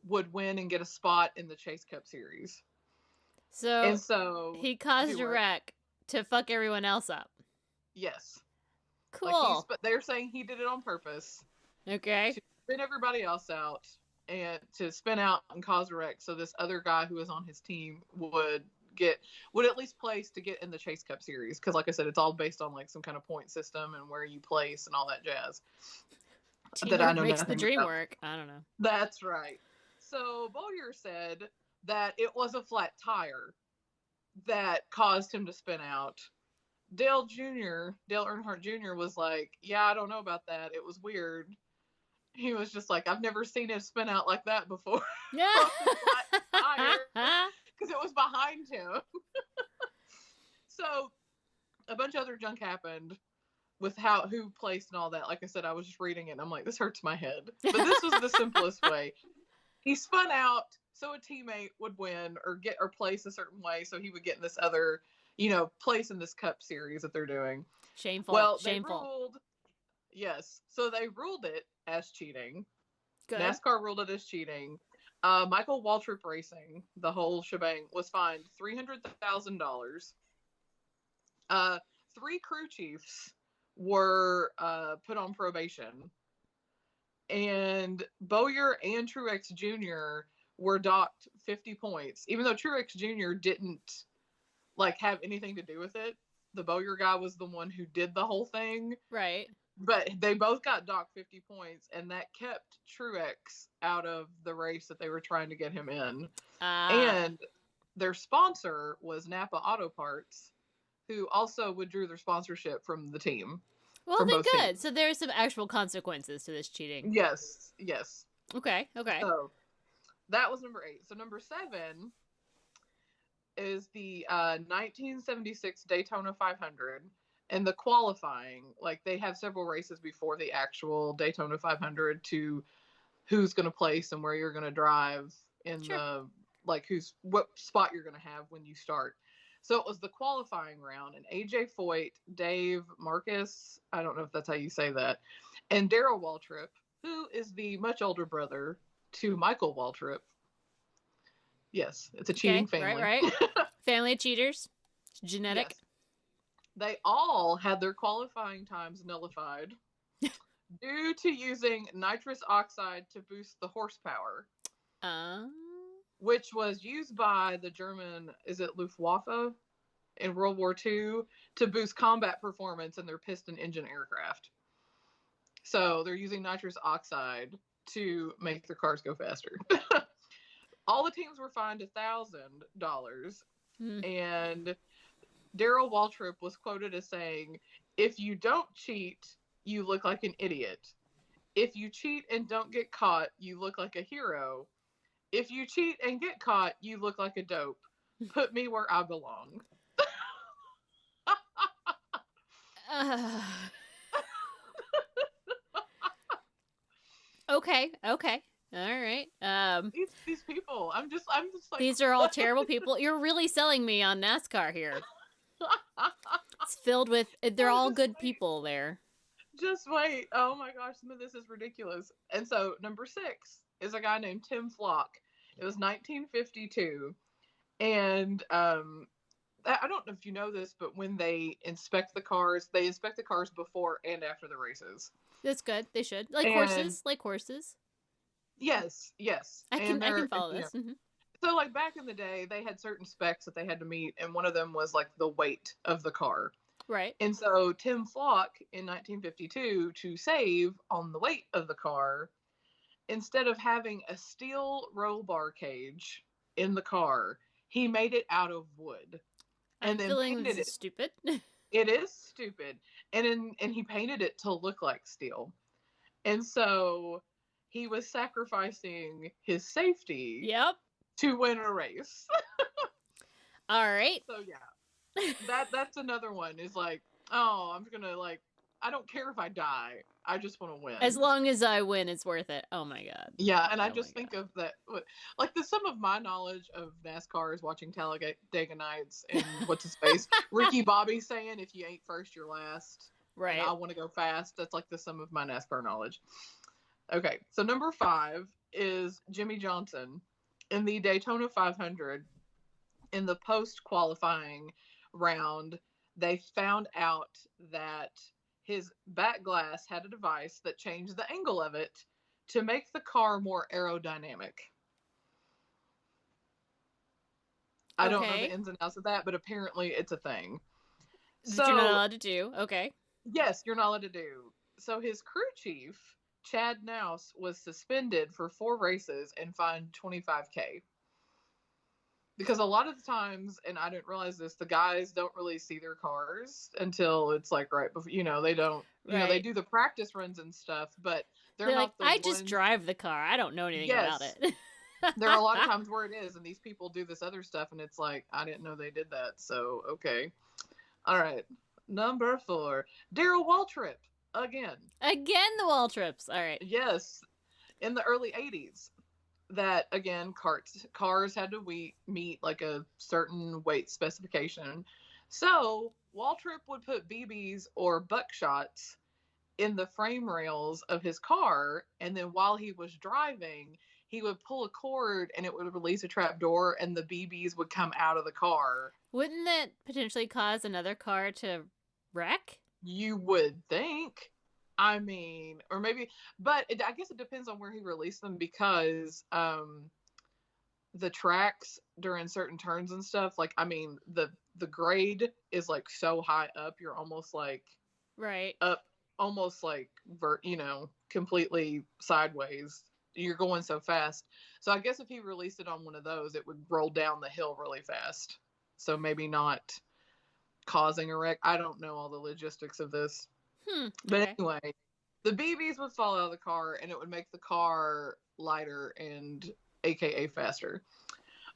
Speaker 2: would win and get a spot in the Chase Cup Series. So
Speaker 1: he caused a wreck to fuck everyone else up.
Speaker 2: Yes.
Speaker 1: Cool.
Speaker 2: Like they're saying he did it on purpose.
Speaker 1: Okay.
Speaker 2: To spin everybody else out and to spin out and cause a wreck so this other guy who was on his team would at least place to get in the Chase Cup Series, because like I said, it's all based on like some kind of point system and where you place and all that jazz.
Speaker 1: Teamwork that I know makes the dream work. I don't know.
Speaker 2: That's right. So Bowyer said that it was a flat tire that caused him to spin out. Dale Earnhardt Jr. was like, yeah, I don't know about that. It was weird. He was just like, I've never seen it spin out like that before. Yeah. Because it was behind him. So a bunch of other junk happened with who placed and all that. Like I said, I was just reading it and I'm like, this hurts my head. But this was the simplest way. He spun out so a teammate would win or place a certain way so he would get in this other, place in this Cup Series that they're doing.
Speaker 1: Shameful.
Speaker 2: Well,
Speaker 1: Shameful.
Speaker 2: Yes. So they ruled it as cheating.
Speaker 1: Good.
Speaker 2: NASCAR ruled it as cheating. Michael Waltrip Racing, the whole shebang, was fined $300,000. 3 crew chiefs were put on probation. And Bowyer and Truex Jr. were docked 50 points. Even though Truex Jr. didn't have anything to do with it. The Bowyer guy was the one who did the whole thing.
Speaker 1: Right.
Speaker 2: But they both got docked 50 points, and that kept Truex out of the race that they were trying to get him in. And their sponsor was Napa Auto Parts, who also withdrew their sponsorship from the team.
Speaker 1: Well, then good. Teams. So there's some actual consequences to this cheating.
Speaker 2: Yes.
Speaker 1: Okay.
Speaker 2: So that was number 8. So number 7 is the 1976 Daytona 500. And the qualifying, they have several races before the actual Daytona 500 to who's going to place and where you're going to drive in the, what spot you're going to have when you start. So it was the qualifying round, and AJ Foyt, Dave Marcus, I don't know if that's how you say that, and Darrell Waltrip, who is the much older brother to Michael Waltrip. Yes, it's a cheating family.
Speaker 1: Right. Family of cheaters. It's genetic. Yes.
Speaker 2: They all had their qualifying times nullified due to using nitrous oxide to boost the horsepower, which was used by the German, is it Luftwaffe? in World War II to boost combat performance in their piston engine aircraft. So they're using nitrous oxide to make their cars go faster. All the teams were fined $1,000, and Darrell Waltrip was quoted as saying, "If you don't cheat, you look like an idiot. If you cheat and don't get caught, you look like a hero. If you cheat and get caught, you look like a dope. Put me where I belong."
Speaker 1: Okay. All right.
Speaker 2: These people, I'm just like,
Speaker 1: these are all terrible people. You're really selling me on NASCAR here. It's filled with, they're all good people there.
Speaker 2: Just wait. Oh my gosh, some of this is ridiculous. And so number 6 is a guy named Tim Flock. It was 1952. And I don't know if you know this, but when they inspect the cars before and after the races.
Speaker 1: That's good. They should. Like horses.
Speaker 2: Yes.
Speaker 1: I can follow this.
Speaker 2: You know. So like back in the day, they had certain specs that they had to meet, and one of them was like the weight of the car.
Speaker 1: Right.
Speaker 2: And so Tim Flock in 1952, to save on the weight of the car, instead of having a steel roll bar cage in the car, he made it out of wood.
Speaker 1: And then painted it. Stupid.
Speaker 2: It is stupid. And he painted it to look like steel. And so he was sacrificing his safety to win a race.
Speaker 1: All right.
Speaker 2: So yeah. That's another one, is like, oh, I'm gonna, like, I don't care if I die. I just want to win.
Speaker 1: As long as I win, it's worth it. Oh my God.
Speaker 2: Yeah, and I just think of that, like, the sum of my knowledge of NASCAR is watching Talladega Nights and what's his face, Ricky Bobby saying, "If you ain't first, you're last."
Speaker 1: Right.
Speaker 2: And I want to go fast. That's like the sum of my NASCAR knowledge. Okay, so number 5 is Jimmy Johnson in the Daytona 500. In the post-qualifying round, they found out that his back glass had a device that changed the angle of it to make the car more aerodynamic. I don't know the ins and outs of that, but apparently it's a thing.
Speaker 1: So you're not allowed to do. Okay.
Speaker 2: Yes, you're not allowed to do. So his crew chief, Chad Nouse, was suspended for 4 races and fined $25,000. Because a lot of the times, and I didn't realize this, the guys don't really see their cars until it's like right before, they don't, they do the practice runs and stuff, but they're not
Speaker 1: like, I just drive the car. I don't know anything about it.
Speaker 2: There are a lot of times where it is, and these people do this other stuff, and it's like, I didn't know they did that, so, okay. All right. Number 4, Darrell Waltrip, again.
Speaker 1: Again, the Waltrips. All right.
Speaker 2: Yes. In the early 80s. That, again, cars had to meet like a certain weight specification. So Waltrip would put BBs or buckshots in the frame rails of his car, and then while he was driving, he would pull a cord and it would release a trap door, and the BBs would come out of the car.
Speaker 1: Wouldn't that potentially cause another car to wreck?
Speaker 2: You would think. I mean, or maybe, but I guess it depends on where he released them, because the tracks during certain turns and stuff, like, I mean, the grade is like so high up, you're almost like up, almost like completely sideways. You're going so fast. So I guess if he released it on one of those, it would roll down the hill really fast. So maybe not causing a wreck. I don't know all the logistics of this. But anyway, the BBs would fall out of the car, and it would make the car lighter and AKA faster.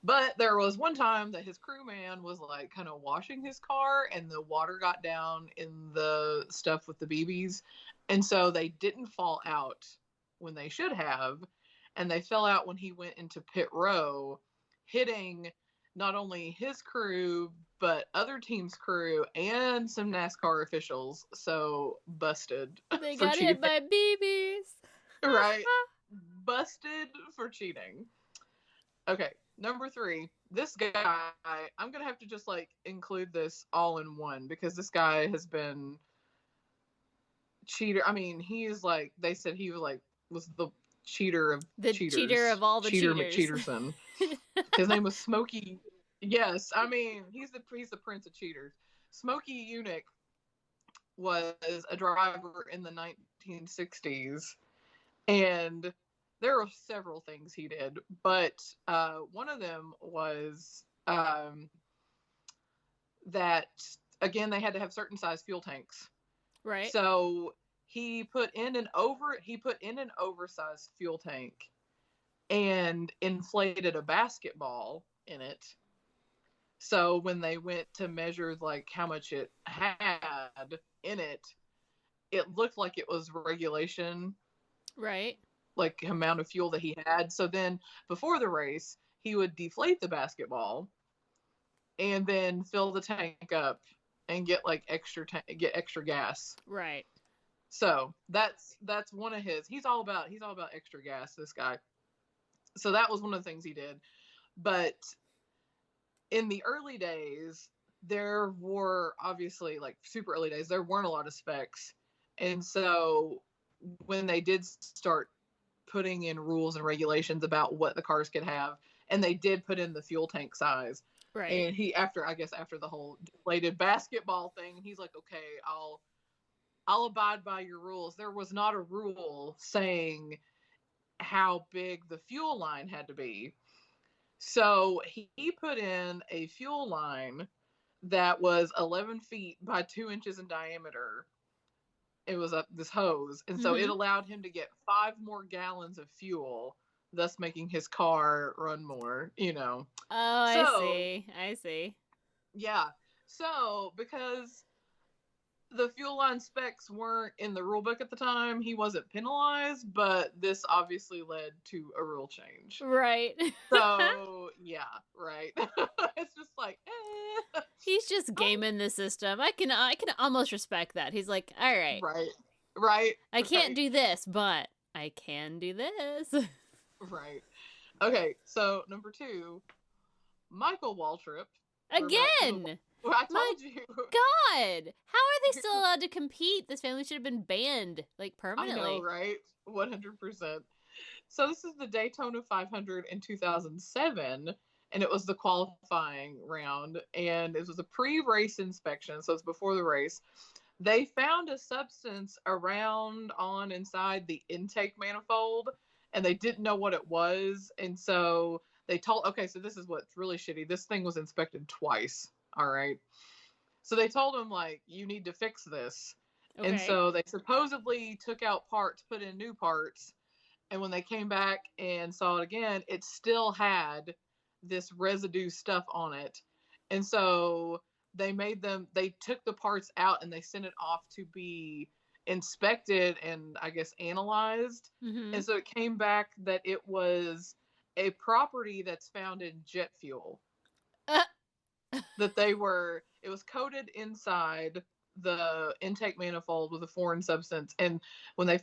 Speaker 2: But there was one time that his crewman was like kind of washing his car, and the water got down in the stuff with the BBs. And so they didn't fall out when they should have. And they fell out when he went into pit row, hitting not only his crew, but other teams' crew and some NASCAR officials. So busted.
Speaker 1: They got hit by BBs.
Speaker 2: Right. Busted for cheating. Okay. Number 3. This guy, I'm going to have to just like include this all in one, because this guy has been cheater. I mean, he is like, they said he was the cheater of
Speaker 1: the
Speaker 2: cheaters.
Speaker 1: Cheater of all the
Speaker 2: Cheater
Speaker 1: cheaters.
Speaker 2: McCheatersons. His name was Smokey Yes, I mean he's the prince of cheaters. Smokey Eunuch was a driver in the 1960s, and there were several things he did, but one of them was that again they had to have certain size fuel tanks.
Speaker 1: Right.
Speaker 2: So he put in an oversized fuel tank and inflated a basketball in it. So when they went to measure like how much it had in it, it looked like it was regulation,
Speaker 1: Right.
Speaker 2: like amount of fuel that he had. So then before the race, he would deflate the basketball and then fill the tank up and get like get extra gas.
Speaker 1: Right.
Speaker 2: So that's one of his. He's all about extra gas, this guy. So that was one of the things he did. But in the early days, there were obviously like super early days, there weren't a lot of specs. And so when they did start putting in rules and regulations about what the cars could have, and they did put in the fuel tank size.
Speaker 1: Right.
Speaker 2: And he after the whole deflated basketball thing, he's like, okay, I'll abide by your rules. There was not a rule saying how big the fuel line had to be. So he put in a fuel line that was 11 feet by 2 inches in diameter. It was this hose. And so it allowed him to get 5 more gallons of fuel, thus making his car run more,
Speaker 1: Oh, I see.
Speaker 2: Yeah. So because the fuel line specs weren't in the rule book at the time, he wasn't penalized, but this obviously led to a rule change.
Speaker 1: Right.
Speaker 2: So yeah, right. It's just like
Speaker 1: he's just gaming the system. I can almost respect that. He's like, all right,
Speaker 2: right.
Speaker 1: I can't do this, but I can do this.
Speaker 2: Right. Okay, so number 2, Michael Waltrip.
Speaker 1: Again.
Speaker 2: Well, I told you.
Speaker 1: God, how are they still allowed to compete? This family should have been banned, like, permanently.
Speaker 2: I know, right? 100%. So this is the Daytona 500 in 2007, and it was the qualifying round, and it was a pre-race inspection, so it's before the race. They found a substance inside the intake manifold, and they didn't know what it was, and so so this is what's really shitty. This thing was inspected twice. All right. So they told him, like, you need to fix this. Okay. And so they supposedly took out parts, put in new parts. And when they came back and saw it again, it still had this residue stuff on it. And so they took the parts out and they sent it off to be inspected and I guess analyzed. And so it came back that it was a property that's found in jet fuel. That it was coated inside the intake manifold with a foreign substance, and when they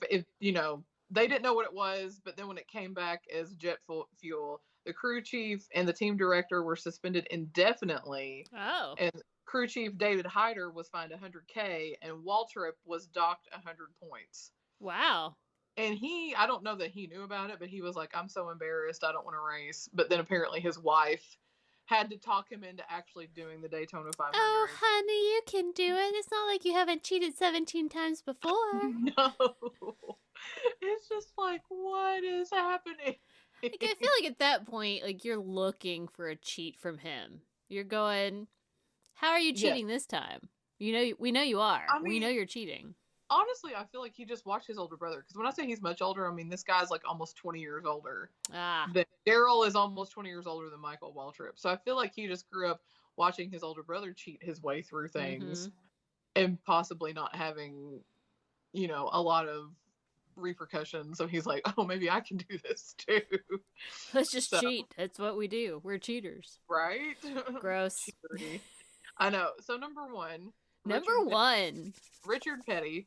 Speaker 2: didn't know what it was, but then when it came back as jet fuel, the crew chief and the team director were suspended indefinitely.
Speaker 1: Oh.
Speaker 2: And crew chief David Hyder was fined $100K, and Waltrip was docked 100 points.
Speaker 1: Wow.
Speaker 2: And I don't know that he knew about it, but he was like, I'm so embarrassed, I don't want to race. But then apparently his wife had to talk him into actually doing the Daytona 500.
Speaker 1: Oh, honey, you can do it. It's not like you haven't cheated 17 times before.
Speaker 2: No. It's just like, what is happening?
Speaker 1: Like, I feel like at that point, like, you're looking for a cheat from him. You're going, how are you cheating this time? We know you are. I mean, we know you're cheating.
Speaker 2: Honestly, I feel like he just watched his older brother. Because when I say he's much older, I mean, this guy's like almost 20 years older. Daryl is almost 20 years older than Michael Waltrip. So I feel like he just grew up watching his older brother cheat his way through things and possibly not having, a lot of repercussions. So he's like, oh, maybe I can do this too.
Speaker 1: Let's just cheat. That's what we do. We're cheaters.
Speaker 2: Right?
Speaker 1: Gross.
Speaker 2: I know. So number 1. Richard Petty.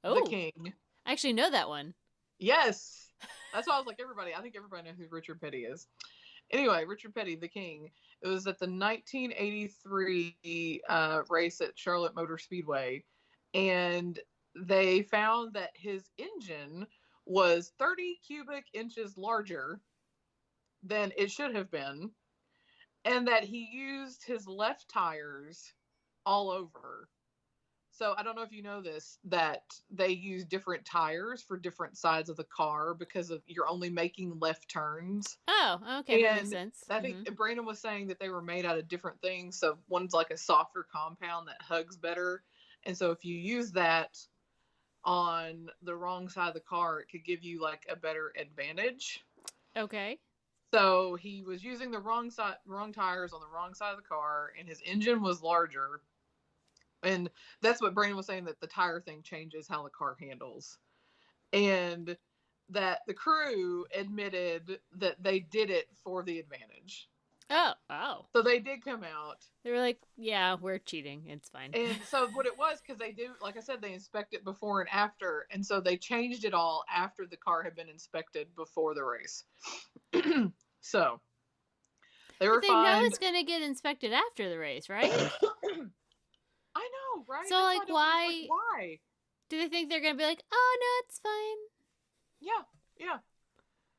Speaker 2: The King.
Speaker 1: I actually know that one.
Speaker 2: Yes. That's why I was like, I think everybody knows who Richard Petty is. Anyway, Richard Petty, the King. It was at the 1983 race at Charlotte Motor Speedway. And they found that his engine was 30 cubic inches larger than it should have been. and that he used his left tires all over. So I don't know if you know this, that they use different tires for different sides of the car because of you're only making left turns.
Speaker 1: Oh, okay, that makes sense.
Speaker 2: I think Brandon was saying that they were made out of different things. So one's like a softer compound that hugs better. And so if you use that on the wrong side of the car, it could give you like a better advantage.
Speaker 1: Okay.
Speaker 2: So he was using the wrong tires on the wrong side of the car, and his engine was larger. And that's what Brandon was saying, that the tire thing changes how the car handles. And that the crew admitted that they did it for the advantage.
Speaker 1: Oh.
Speaker 2: So they did come out.
Speaker 1: They were like, yeah, we're cheating. It's fine.
Speaker 2: And so what it was, because they do, like I said, they inspect it before and after. And so they changed it all after the car had been inspected before the race. So they were
Speaker 1: But they know it's going to get inspected after the race, right?
Speaker 2: I know, right?
Speaker 1: So, like, why? Do they think they're going to be like, oh, no, it's fine?
Speaker 2: Yeah.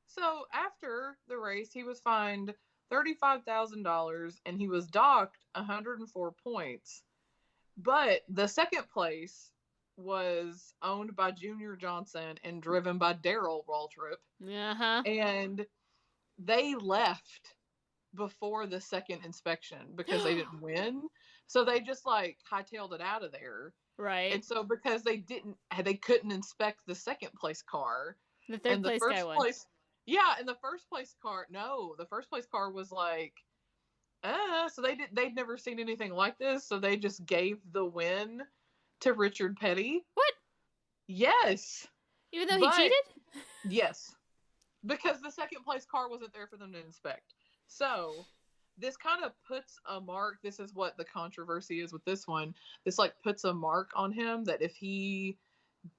Speaker 2: So after the race, he was fined $35,000 and he was docked 104 points. But the second place was owned by Junior Johnson and driven by Darrell Waltrip.
Speaker 1: Uh-huh.
Speaker 2: And they left before the second inspection because they didn't win. So they just like hightailed it out of there.
Speaker 1: Right.
Speaker 2: And so because they couldn't inspect the second place car.
Speaker 1: The third place guy won.
Speaker 2: Yeah, and the first place car was like, so they'd never seen anything like this, so they just gave the win to Richard Petty.
Speaker 1: What?
Speaker 2: Yes.
Speaker 1: Even though he cheated?
Speaker 2: Yes. Because the second place car wasn't there for them to inspect. So this kind of puts a mark. This is what the controversy is with this one. This like puts a mark on him that if he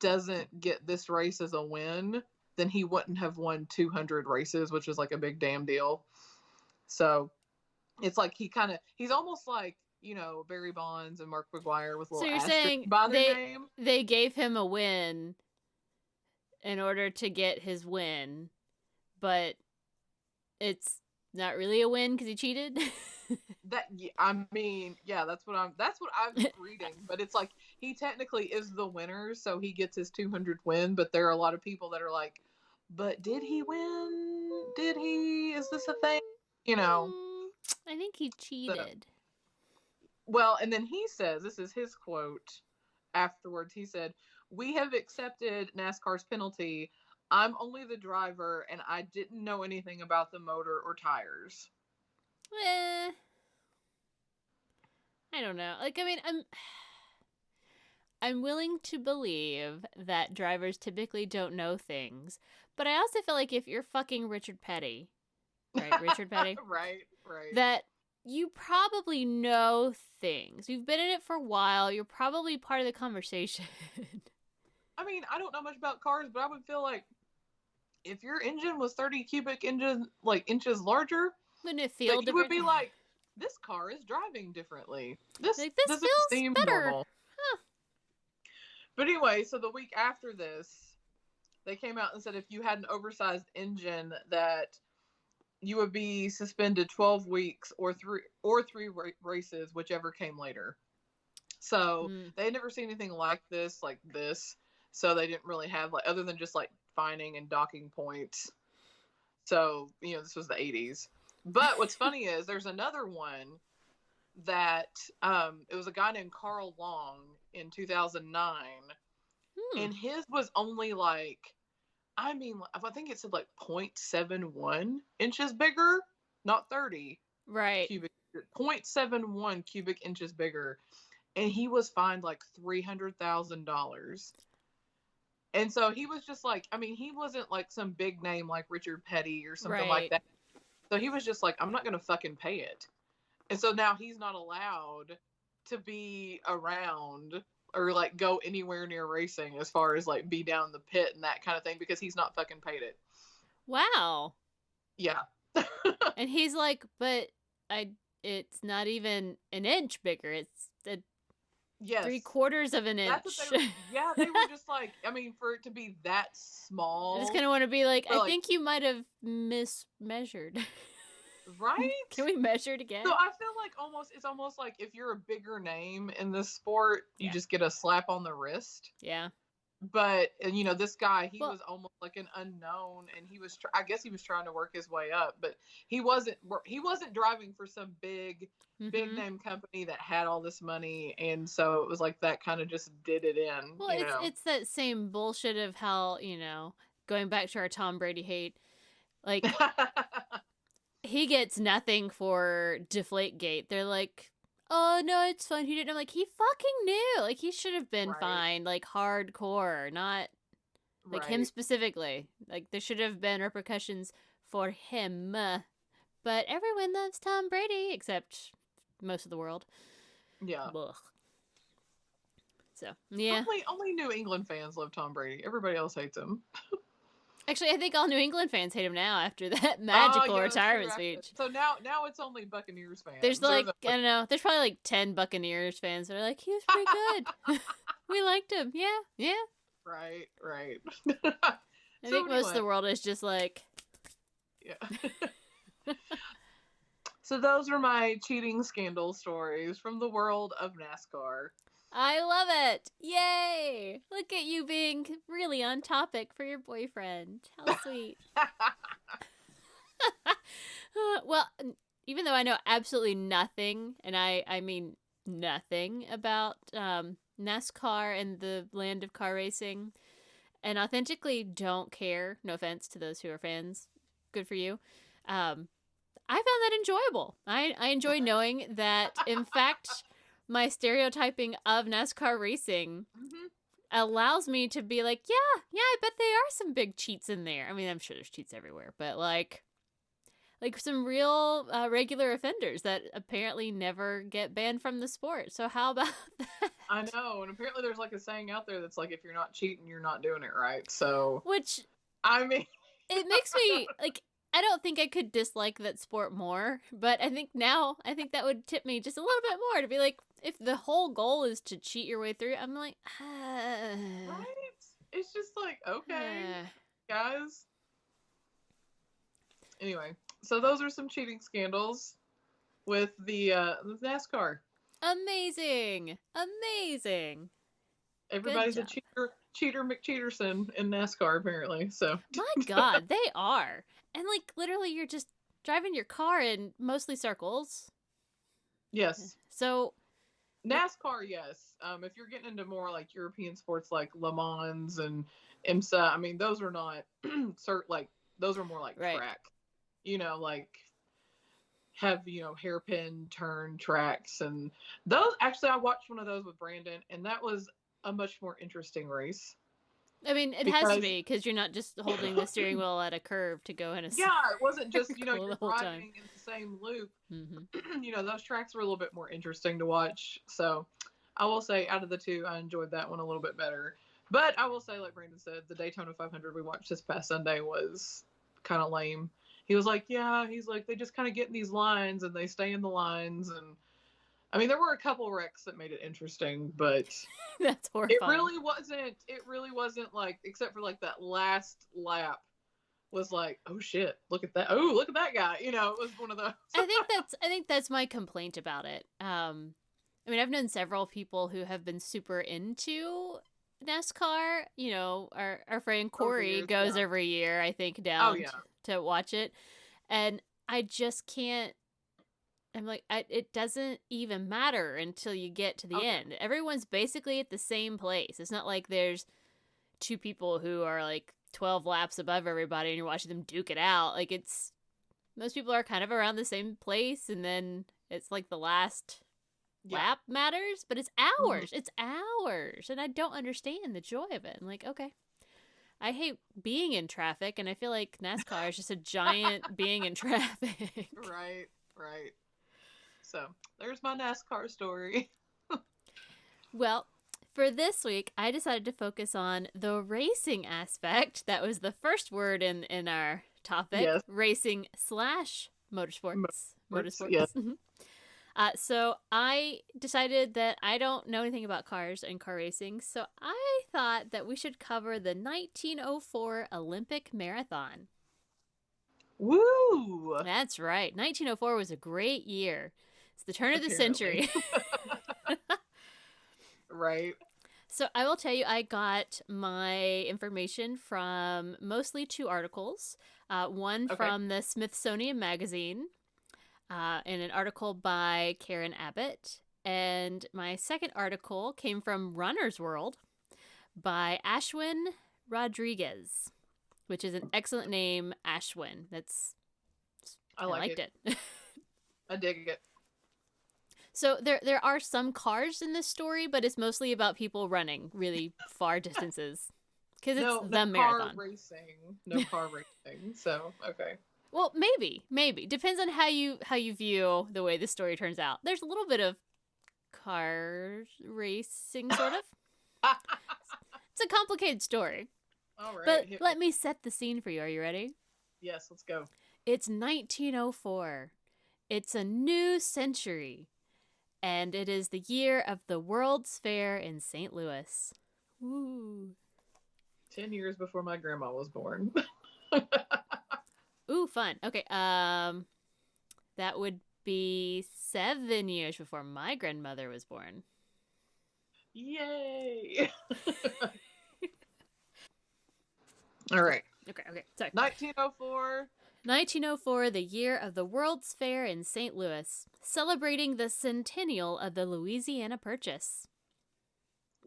Speaker 2: doesn't get this race as a win, then he wouldn't have won 200 races, which is like a big damn deal. So it's like he's almost like, you know, Barry Bonds and Mark McGwire with a little asterisk by their name.
Speaker 1: They gave him a win in order to get his win, but it's not really a win because he cheated.
Speaker 2: That's what I'm reading. But it's like he technically is the winner, so he gets his 200th win. But there are a lot of people that are like, "But did he win? Did he? Is this a thing?" You know.
Speaker 1: I think he cheated.
Speaker 2: And then he says, this is his quote afterwards. He said, "We have accepted NASCAR's penalty. I'm only the driver, and I didn't know anything about the motor or tires."
Speaker 1: I don't know. Like, I mean, I'm willing to believe that drivers typically don't know things, but I also feel like if you're fucking Richard Petty, right? Richard Petty?
Speaker 2: Right.
Speaker 1: That you probably know things. You've been in it for a while. You're probably part of the conversation.
Speaker 2: I mean, I don't know much about cars, but I would feel like if your engine was 30 cubic inches larger,
Speaker 1: wouldn't it feel different?
Speaker 2: You would be like, this car is driving differently. This
Speaker 1: feels
Speaker 2: seem
Speaker 1: better.
Speaker 2: Normal.
Speaker 1: Huh.
Speaker 2: But anyway, so the week after this, they came out and said if you had an oversized engine that you would be suspended 12 weeks or three races, whichever came later. So they had never seen anything like this. So they didn't really have other than just fining and docking points. So, you know, this was the 80s. But what's funny is there's another one that it was a guy named Carl Long in 2009. And his was only I think it said 0.71 inches bigger, not 30.
Speaker 1: Right.
Speaker 2: Cubic, 0.71 cubic inches bigger. And he was fined $300,000. And so he was just he wasn't some big name like Richard Petty or something like that. So he was just I'm not going to fucking pay it. And so now he's not allowed to be around or go anywhere near racing as far as be down the pit and that kind of thing because he's not fucking paid it.
Speaker 1: Wow.
Speaker 2: Yeah.
Speaker 1: And he's but it's not even an inch bigger. It's
Speaker 2: yes.
Speaker 1: 3/4 of an inch.
Speaker 2: That's what they were just for it to be that small.
Speaker 1: I just kind of want to be I think you might have mismeasured.
Speaker 2: Right?
Speaker 1: Can we measure it again?
Speaker 2: So I feel like it's almost like if you're a bigger name in this sport, you
Speaker 1: Yeah.
Speaker 2: just get a slap on the wrist.
Speaker 1: Yeah.
Speaker 2: But you know, this guy, he
Speaker 1: Well,
Speaker 2: was almost like an unknown, and he was I guess he was trying to work his way up, but he wasn't driving for some big
Speaker 1: mm-hmm.
Speaker 2: name company that had all this money, and so it was like that kind of just did it in,
Speaker 1: Well,
Speaker 2: you
Speaker 1: it's
Speaker 2: know.
Speaker 1: it's that same bullshit of how, going back to our Tom Brady hate, like he gets nothing for Deflategate. They're like, "Oh no, it's fine. He didn't." I'm like, he fucking knew. Like he should have been
Speaker 2: Right,
Speaker 1: fined, like hardcore, not like him
Speaker 2: right.
Speaker 1: specifically. Like there should have been repercussions for him. But everyone loves Tom Brady except most of the world.
Speaker 2: Yeah.
Speaker 1: Ugh. So yeah.
Speaker 2: Only New England fans love Tom Brady. Everybody else hates him.
Speaker 1: Actually, I think all New England fans hate him now after that
Speaker 2: Oh,
Speaker 1: magical
Speaker 2: yeah, that's true.
Speaker 1: retirement speech.
Speaker 2: So now it's only Buccaneers
Speaker 1: There's
Speaker 2: fans.
Speaker 1: like, I don't know, there's probably like 10 Buccaneers fans that are like, he was pretty good. We liked him. Yeah, yeah.
Speaker 2: Right, right.
Speaker 1: I think most of the world is just like,
Speaker 2: yeah. So those are my cheating scandal stories from the world of NASCAR.
Speaker 1: I love it. Yay. Look at you being really on topic for your boyfriend. How sweet. Well, even though I know absolutely nothing, and I mean nothing about NASCAR and the land of car racing, and authentically don't care, no offense to those who are fans, good for you, I found that enjoyable. I enjoy knowing that, in fact, my stereotyping of NASCAR racing allows me to be like, yeah, I bet there are some big cheats in there. I mean, I'm sure there's cheats everywhere, but like some real regular offenders that apparently never get banned from the sport. So how about that?
Speaker 2: I know, and apparently there's like a saying out there that's like, if you're not cheating, you're not doing it right. So,
Speaker 1: Which,
Speaker 2: I mean,
Speaker 1: it makes me like, I don't think I could dislike that sport more, but I think that would tip me just a little bit more to be like, if the whole goal is to cheat your way through, I'm like,
Speaker 2: right? It's just like, okay, guys. Anyway, so those are some cheating scandals with the NASCAR.
Speaker 1: Amazing.
Speaker 2: Everybody's a cheater McCheaterson in NASCAR, apparently. So
Speaker 1: my God, they are. And like literally you're just driving your car in mostly circles.
Speaker 2: Yes.
Speaker 1: So
Speaker 2: NASCAR, yes. If you're getting into more like European sports like Le Mans and IMSA, I mean those are not those are more like track. You know, like have, hairpin turn tracks, and those actually I watched one of those with Brandon, and that was a much more interesting race.
Speaker 1: I mean, it has to be, because you're not just holding the steering wheel at a curve to go in a
Speaker 2: yeah, it wasn't just, you're driving
Speaker 1: time
Speaker 2: in the same loop. Those tracks were a little bit more interesting to watch. So I will say, out of the two, I enjoyed that one a little bit better. But I will say, like Brandon said, the Daytona 500 we watched this past Sunday was kind of lame. He was like, they just kind of get in these lines and they stay in the lines. And I mean, there were a couple wrecks that made it interesting, but
Speaker 1: that's horrifying.
Speaker 2: It really wasn't like, except for like that last lap was like, oh shit, look at that. Oh, look at that guy. It was one of those.
Speaker 1: I think that's my complaint about it. I mean, I've known several people who have been super into NASCAR. Our friend Corey goes every year, I think, down to watch it. And I just can't. I'm like, it doesn't even matter until you get to the end. Everyone's basically at the same place. It's not like there's two people who are like 12 laps above everybody and you're watching them duke it out. Like most people are kind of around the same place, and then it's like the last lap matters, but it's hours. It's hours. And I don't understand the joy of it. I'm like, okay. I hate being in traffic, and I feel like NASCAR is just a giant being in traffic.
Speaker 2: Right. So, there's my NASCAR story.
Speaker 1: Well, for this week, I decided to focus on the racing aspect. That was the first word in our topic.
Speaker 2: Yes.
Speaker 1: Racing / motorsports. Motorsports.
Speaker 2: Yes.
Speaker 1: So I decided that I don't know anything about cars and car racing, so I thought that we should cover the 1904 Olympic Marathon.
Speaker 2: Woo!
Speaker 1: That's right. 1904 was a great year. It's the turn of the
Speaker 2: Apparently.
Speaker 1: century.
Speaker 2: Right.
Speaker 1: So I will tell you, I got my information from mostly 2 articles. One
Speaker 2: Okay.
Speaker 1: from the Smithsonian Magazine, and an article by Karen Abbot. And my second article came from Runner's World by Ashwin Rodrigues, which is an excellent name, Ashwin. I
Speaker 2: like
Speaker 1: liked
Speaker 2: it.
Speaker 1: it.
Speaker 2: I dig it.
Speaker 1: So there are some cars in this story, but it's mostly about people running really far distances. Because it's the marathon.
Speaker 2: No car racing. So, okay.
Speaker 1: Well, maybe. Depends on how you view the way the story turns out. There's a little bit of car racing, sort of. It's a complicated story.
Speaker 2: All right.
Speaker 1: But let me set the scene for you. Are you ready?
Speaker 2: Yes, let's go.
Speaker 1: It's 1904. It's a new century. And it is the year of the World's Fair in St. Louis. Woo.
Speaker 2: 10 years before my grandma was born.
Speaker 1: Ooh, fun. Okay, that would be 7 years before my grandmother was born.
Speaker 2: Yay! All right.
Speaker 1: Okay, sorry.
Speaker 2: 1904.
Speaker 1: 1904, the year of the World's Fair in St. Louis, celebrating the centennial of the Louisiana Purchase.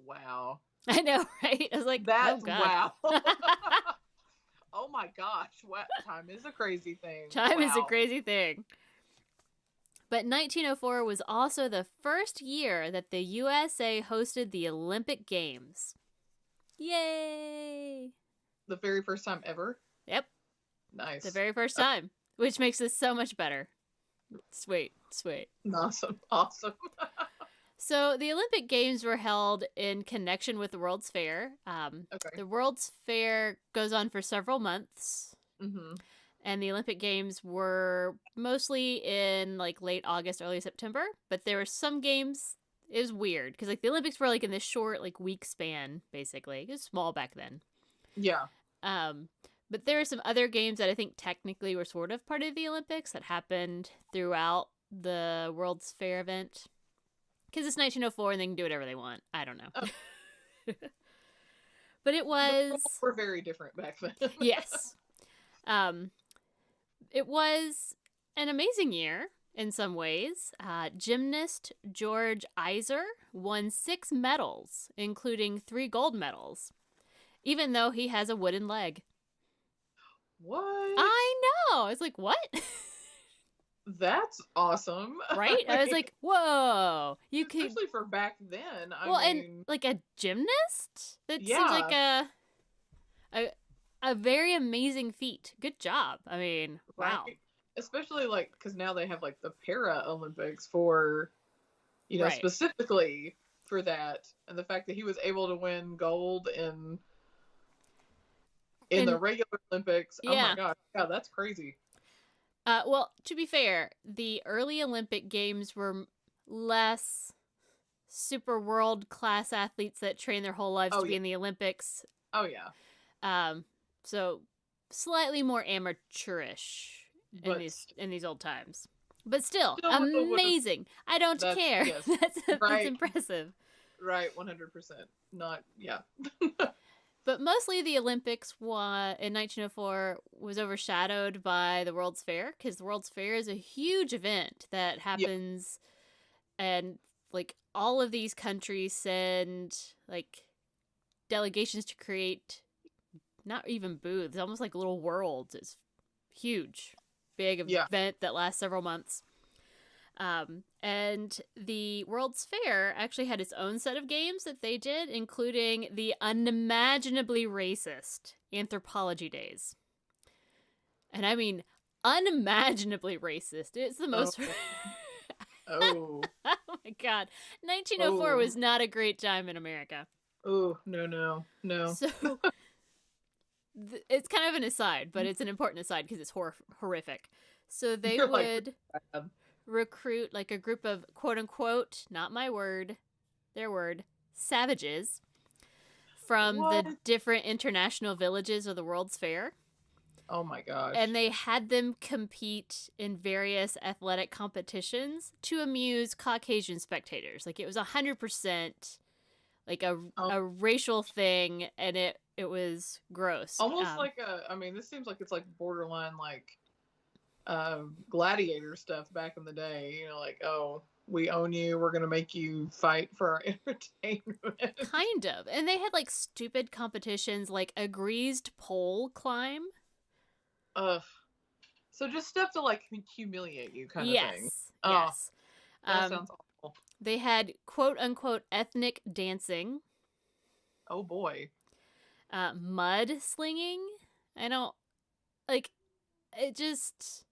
Speaker 2: Wow.
Speaker 1: I know, right? I was like,
Speaker 2: that's
Speaker 1: oh, God.
Speaker 2: wow. Oh my gosh. What? Time is a crazy thing.
Speaker 1: Time is a crazy thing. But 1904 was also the first year that the USA hosted the Olympic Games. Yay!
Speaker 2: The very first time ever?
Speaker 1: Yep.
Speaker 2: Nice.
Speaker 1: The very first time, which makes this so much better. Sweet.
Speaker 2: Awesome.
Speaker 1: So the Olympic Games were held in connection with the World's Fair.
Speaker 2: Okay.
Speaker 1: The World's Fair goes on for several months.
Speaker 2: Mm-hmm.
Speaker 1: And the Olympic Games were mostly in like late August, early September. But there were some games. It was weird because like the Olympics were like in this short like week span, basically. It was small back then.
Speaker 2: Yeah.
Speaker 1: But there are some other games that I think technically were sort of part of the Olympics that happened throughout the World's Fair event. Because it's 1904 and they can do whatever they want. I don't know. Oh. But it was...
Speaker 2: We're very different back then.
Speaker 1: Yes. It was an amazing year in some ways. Gymnast George Iser won 6 medals, including 3 gold medals, even though he has a wooden leg.
Speaker 2: What?
Speaker 1: I know. I was like, what?
Speaker 2: That's awesome.
Speaker 1: Right? I was like, whoa. You could...
Speaker 2: Especially for back then. I mean...
Speaker 1: and like a gymnast? That
Speaker 2: Yeah.
Speaker 1: seems like a very amazing feat. Good job. I mean, wow.
Speaker 2: Right. Especially like, because now they have like the Para-Olympics for,
Speaker 1: Right.
Speaker 2: specifically for that. And the fact that he was able to win gold in the regular Olympics.
Speaker 1: Yeah.
Speaker 2: Oh my gosh. Yeah, that's crazy.
Speaker 1: Well, to be fair, the early Olympic Games were less super world-class athletes that train their whole lives to be in the Olympics.
Speaker 2: Oh, yeah.
Speaker 1: So slightly more amateurish in these old times. But still amazing. I don't care.
Speaker 2: Yes.
Speaker 1: That's impressive.
Speaker 2: Right, 100%. Not, yeah.
Speaker 1: But mostly the Olympics in 1904 was overshadowed by the World's Fair, because the World's Fair is a huge event that happens, and like all of these countries send like delegations to create not even booths, almost like little worlds. It's huge, big event that lasts several months. And the World's Fair actually had its own set of games that they did, including the unimaginably racist Anthropology Days. And I mean, unimaginably racist. It's the most...
Speaker 2: Oh.
Speaker 1: Oh my God. 1904 was not a great time in America.
Speaker 2: Oh, no.
Speaker 1: So, it's kind of an aside, but it's an important aside because it's horrific. So they would... recruit like a group of quote unquote, not my word, their word, savages from the different international villages of the World's Fair.
Speaker 2: Oh my gosh.
Speaker 1: And they had them compete in various athletic competitions to amuse Caucasian spectators. Like, it was 100% like a racial thing, and it was gross.
Speaker 2: Almost like this seems like it's like borderline like gladiator stuff back in the day. You know, like, oh, we own you. We're going to make you fight for our entertainment.
Speaker 1: Kind of. And they had like stupid competitions like a greased pole climb.
Speaker 2: Ugh. So just stuff to like humiliate you kind of thing.
Speaker 1: Yes.
Speaker 2: That sounds awful.
Speaker 1: They had quote unquote ethnic dancing.
Speaker 2: Oh boy.
Speaker 1: Mud slinging. I don't like it. Just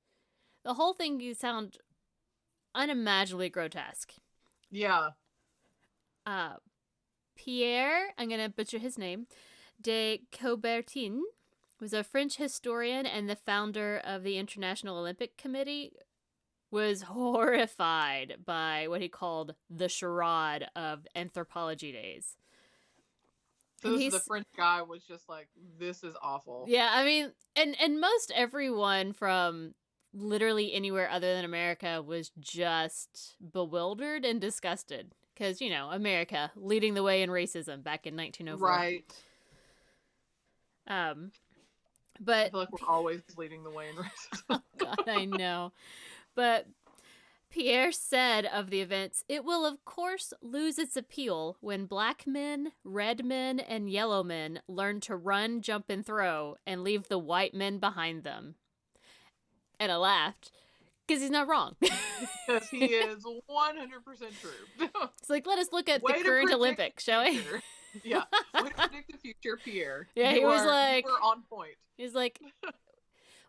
Speaker 1: the whole thing you sound unimaginably grotesque.
Speaker 2: Yeah.
Speaker 1: Pierre, I'm gonna butcher his name, de Coubertin was a French historian and the founder of the International Olympic Committee, was horrified by what he called the charade of anthropology days.
Speaker 2: So the French guy was just like, this is awful.
Speaker 1: Yeah, I mean, and most everyone from literally anywhere other than America was just bewildered and disgusted. Because, you know, America leading the way in racism back in 1904.
Speaker 2: Right.
Speaker 1: But
Speaker 2: I feel like we're always leading the way in racism.
Speaker 1: Oh, God, I know. But Pierre said of the events, it will, of course, lose its appeal when black men, red men, and yellow men learn to run, jump, and throw and leave the white men behind them. And I laughed, because he's not wrong.
Speaker 2: Because he is 100% true.
Speaker 1: It's like, let us look at the current Olympics, shall we?
Speaker 2: Yeah. Way to predict the future, Pierre.
Speaker 1: Yeah, he was like...
Speaker 2: You were on point.
Speaker 1: He's like...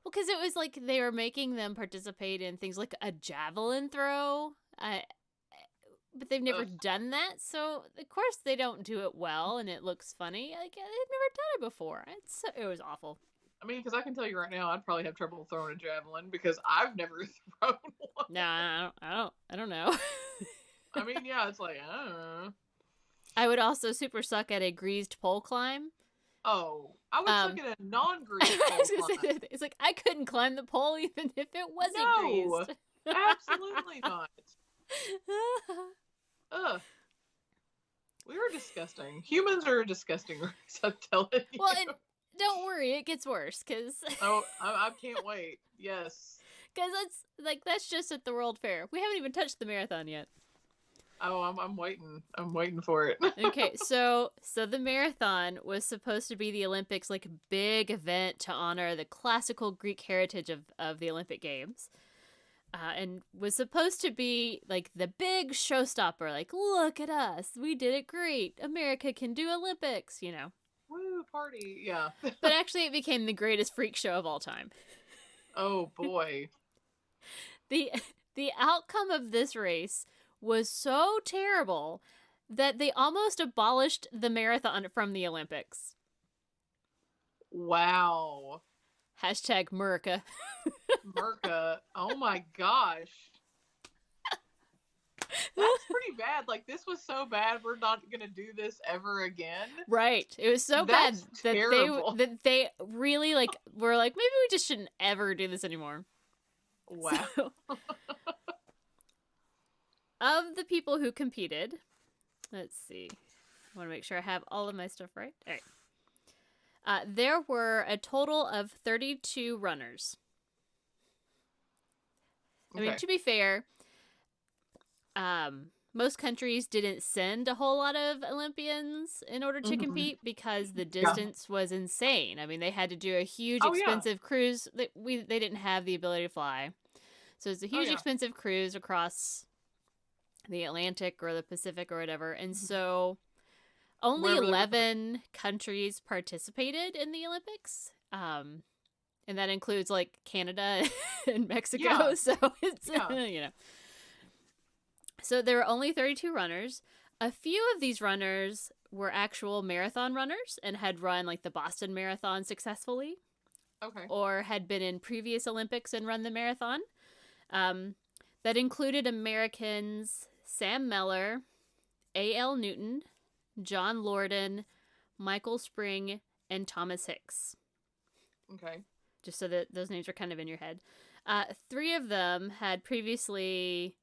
Speaker 1: Well, because it was like they were making them participate in things like a javelin throw, but they've never done that, so of course they don't do it well, and it looks funny. Like, they've never done it before. It was awful.
Speaker 2: I mean, because I can tell you right now, I'd probably have trouble throwing a javelin because I've never thrown one.
Speaker 1: No, I don't know.
Speaker 2: I mean, yeah, it's like, I don't know.
Speaker 1: I would also super suck at a greased pole climb.
Speaker 2: Oh, I would suck at a non-greased pole climb.
Speaker 1: It's like, I couldn't climb the pole even if it wasn't greased.
Speaker 2: Absolutely not. Ugh. We are disgusting. Humans are a disgusting race, I'm telling you.
Speaker 1: Well, and don't worry, it gets worse, because...
Speaker 2: Oh, I can't wait. Yes.
Speaker 1: Because that's just at the World Fair. We haven't even touched the marathon yet.
Speaker 2: Oh, I'm waiting. I'm waiting for it.
Speaker 1: Okay, so the marathon was supposed to be the Olympics' like big event to honor the classical Greek heritage of the Olympic Games, and was supposed to be like the big showstopper. Like, look at us, we did it great. America can do Olympics, you know.
Speaker 2: Woo, party, yeah.
Speaker 1: But actually, it became the greatest freak show of all time.
Speaker 2: Oh boy.
Speaker 1: The outcome of this race was so terrible that they almost abolished the marathon from the Olympics.
Speaker 2: Wow.
Speaker 1: Hashtag Merca.
Speaker 2: Merca. Oh my gosh. That's pretty bad. Like, this was so bad, we're not going to do this ever again.
Speaker 1: Right. It was so bad
Speaker 2: terrible.
Speaker 1: that they really, like, were like, maybe we just shouldn't ever do this anymore.
Speaker 2: Wow.
Speaker 1: So, of the people who competed, let's see. I want to make sure I have all of my stuff right. All right. There were a total of 32 runners. I mean, to be fair, most countries didn't send a whole lot of Olympians in order to compete because the distance was insane. I mean, they had to do a huge, expensive cruise. They didn't have the ability to fly. So it's a huge, expensive cruise across the Atlantic or the Pacific or whatever. And so only 11 countries participated in the Olympics. And that includes like Canada and Mexico. Yeah. So it's, you know. So there were only 32 runners. A few of these runners were actual marathon runners and had run like the Boston Marathon successfully.
Speaker 2: Okay.
Speaker 1: Or had been in previous Olympics and run the marathon. That included Americans Sam Meller, A.L. Newton, John Lorden, Michael Spring, and Thomas Hicks.
Speaker 2: Okay.
Speaker 1: just so that those names are kind of in your head. 3 of them had previously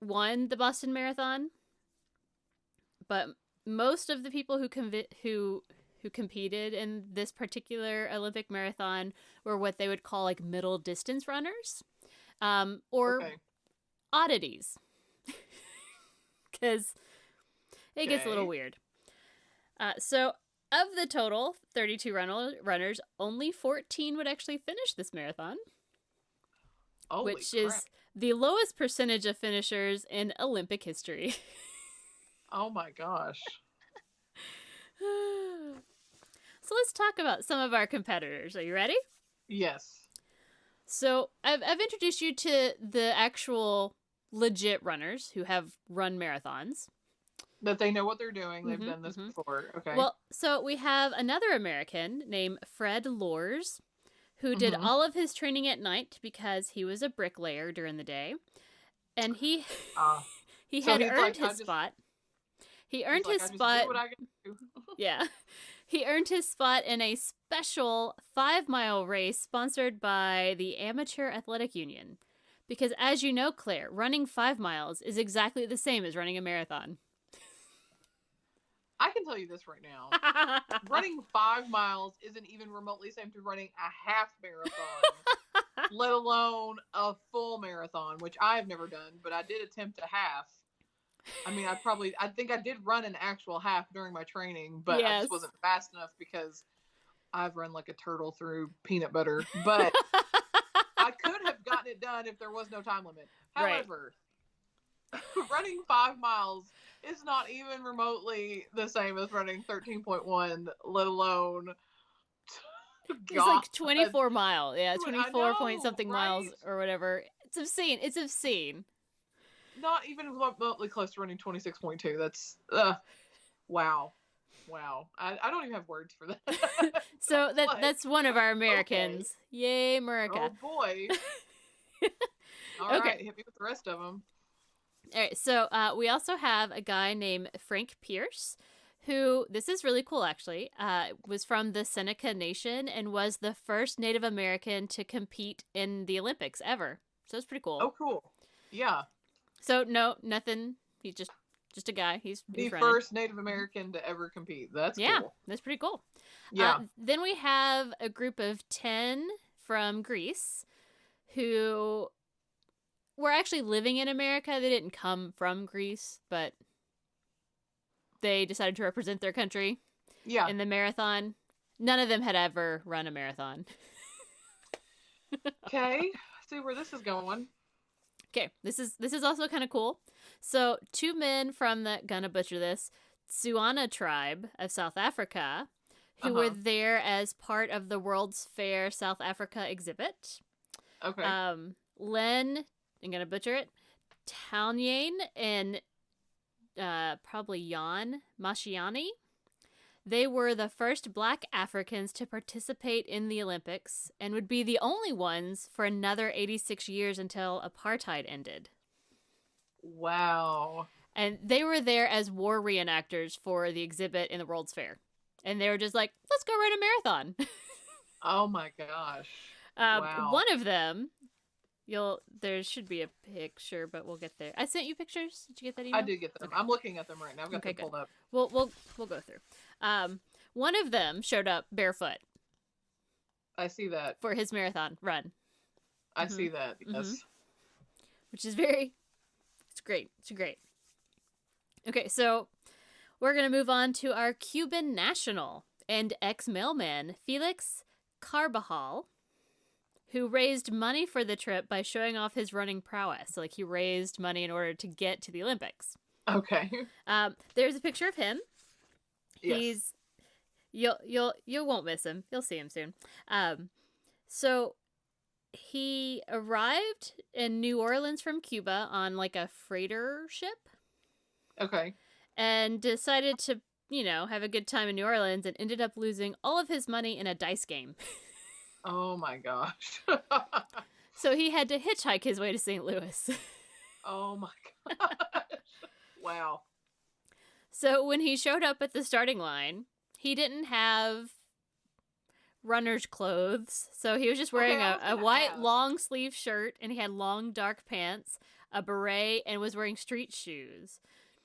Speaker 1: won the Boston Marathon, but most of the people who competed in this particular Olympic marathon were what they would call like middle distance runners, or oddities, because it gets a little weird. So of the total 32 runners, only 14 would actually finish this marathon, which is the lowest percentage of finishers in Olympic history.
Speaker 2: Oh my gosh.
Speaker 1: So let's talk about some of our competitors. Are you ready?
Speaker 2: Yes.
Speaker 1: So I've introduced you to the actual legit runners who have run marathons.
Speaker 2: That they know what they're doing. They've done this before. Okay.
Speaker 1: Well, so we have another American named Fred Lors, who did all of his training at night because he was a bricklayer during the day. And he had earned his spot. He earned his spot. Yeah. He earned his spot in a special 5-mile race sponsored by the Amateur Athletic Union. Because as you know, Claire, running 5 miles is exactly the same as running a marathon.
Speaker 2: I can tell you this right now. Running 5 miles isn't even remotely the same to running a half marathon, let alone a full marathon, which I have never done, but I did attempt a half. I mean, I think I did run an actual half during my training, but I just wasn't fast enough because I've run like a turtle through peanut butter. But I could have gotten it done if there was no time limit. However, running 5 miles is not even remotely the same as running 13.1, let alone...
Speaker 1: It's like 24 miles. Yeah, 24 point something miles or whatever. It's obscene. It's obscene.
Speaker 2: Not even remotely close to running 26.2. That's, wow. Wow. I don't even have words for that.
Speaker 1: So that's one of our Americans. Okay. Yay, America.
Speaker 2: Oh, boy. All right, hit me with the rest of them.
Speaker 1: All right, so we also have a guy named Frank Pierce, who, this is really cool actually, was from the Seneca Nation and was the first Native American to compete in the Olympics ever. So it's pretty cool.
Speaker 2: Oh, cool. Yeah.
Speaker 1: So no, nothing. He's just a guy. He's
Speaker 2: the
Speaker 1: running.
Speaker 2: First Native American to ever compete. That's cool.
Speaker 1: That's pretty cool.
Speaker 2: Yeah.
Speaker 1: Then we have a group of 10 from Greece who were actually living in America. They didn't come from Greece, but they decided to represent their country in the marathon. None of them had ever run a marathon.
Speaker 2: Okay. See where this is going.
Speaker 1: Okay, this is also kind of cool. So 2 men from the, gonna butcher this, Tswana tribe of South Africa, who were there as part of the World's Fair South Africa exhibit.
Speaker 2: Okay.
Speaker 1: Len, I'm gonna butcher it, Taunyan and probably Jan Mashiani. They were the first Black Africans to participate in the Olympics and would be the only ones for another 86 years until apartheid ended.
Speaker 2: Wow.
Speaker 1: And they were there as war reenactors for the exhibit in the World's Fair. And they were just like, let's go run a marathon.
Speaker 2: Oh my gosh. Wow.
Speaker 1: One of them, there should be a picture, but we'll get there. I sent you pictures. Did you get that email?
Speaker 2: I did get them. Okay. I'm looking at them right now. I've got them pulled up.
Speaker 1: We'll go through. One of them showed up barefoot.
Speaker 2: I see that.
Speaker 1: For his marathon run.
Speaker 2: I see that, yes.
Speaker 1: Which is it's great. It's great. Okay, so we're going to move on to our Cuban national and ex-mailman, Felix Carbajal, who raised money for the trip by showing off his running prowess. So, like, he raised money in order to get to the Olympics.
Speaker 2: Okay.
Speaker 1: There's a picture of him.
Speaker 2: Yes.
Speaker 1: You won't miss him. You'll see him soon. So he arrived in New Orleans from Cuba on like a freighter ship.
Speaker 2: Okay.
Speaker 1: And decided to, have a good time in New Orleans and ended up losing all of his money in a dice game.
Speaker 2: Oh my gosh.
Speaker 1: So he had to hitchhike his way to St. Louis.
Speaker 2: Oh my gosh. Wow.
Speaker 1: So when he showed up at the starting line, he didn't have runner's clothes. So he was just wearing
Speaker 2: Okay, I was
Speaker 1: a
Speaker 2: gonna
Speaker 1: white
Speaker 2: ask.
Speaker 1: long sleeve shirt, and he had long dark pants, a beret, and was wearing street shoes.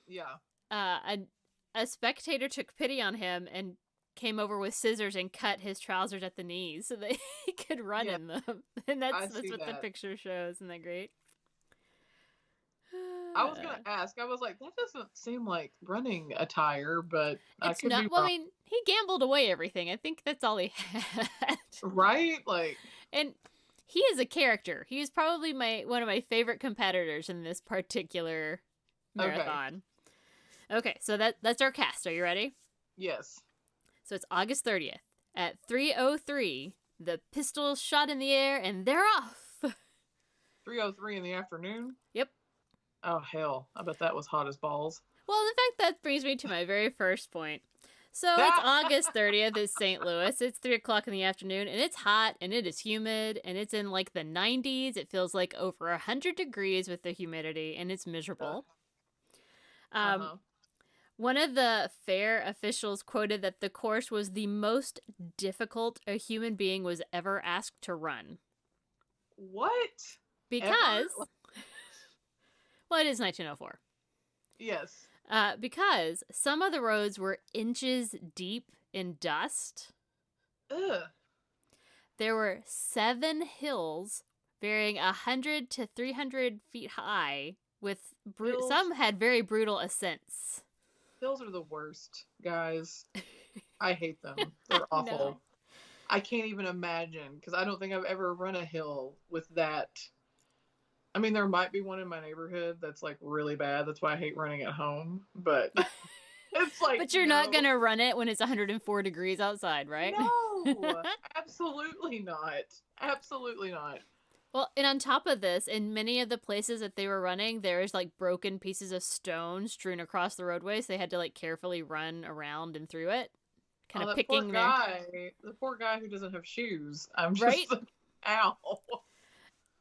Speaker 2: Yeah.
Speaker 1: A spectator took pity on him and came over with scissors and cut his trousers at the knees so that he could run
Speaker 2: Yeah,
Speaker 1: in them. And
Speaker 2: I
Speaker 1: that's
Speaker 2: see
Speaker 1: what the
Speaker 2: that.
Speaker 1: picture shows. Isn't that great?
Speaker 2: I was gonna ask. I was like, that doesn't seem like running attire, but I
Speaker 1: It's
Speaker 2: could be
Speaker 1: not. Well, I
Speaker 2: wrong.
Speaker 1: mean, he gambled away everything. I think that's all he had.
Speaker 2: Right? Like,
Speaker 1: And he is a character. He is probably one of my favorite competitors in this particular marathon. Okay, so that's our cast. Are you ready?
Speaker 2: yes.
Speaker 1: So it's August 30th at 3:03. The pistol's shot in the air and they're off.
Speaker 2: 3:03 in the afternoon.
Speaker 1: Yep.
Speaker 2: Oh hell! I bet that was hot as balls.
Speaker 1: Well, in fact, that brings me to my very first point. So it's August 30th. It's St. Louis. It's 3 o'clock in the afternoon, and it's hot, and it is humid, and it's in like the 90s. It feels like over 100 degrees with the humidity, and it's miserable. One of the fair officials quoted that the course was the most difficult a human being was ever asked to run.
Speaker 2: What?
Speaker 1: Because, well, it is 1904.
Speaker 2: Yes.
Speaker 1: Because some of the roads were inches deep in dust.
Speaker 2: Ugh.
Speaker 1: There were 7 hills varying 100 to 300 feet high, with some had very brutal ascents.
Speaker 2: Hills are the worst, guys. I hate them. They're awful.
Speaker 1: No.
Speaker 2: I can't even imagine, because I don't think I've ever run a hill with that. I mean, there might be one in my neighborhood that's like really bad. That's why I hate running at home. But it's like,
Speaker 1: but you're not gonna run it when it's 104 degrees outside, right?
Speaker 2: No, absolutely not. Absolutely not.
Speaker 1: Well, and on top of this, in many of the places that they were running, there is like broken pieces of stone strewn across the roadway, so they had to like carefully run around and through it, kind of picking
Speaker 2: the poor guy who doesn't have shoes. I'm just like, ow.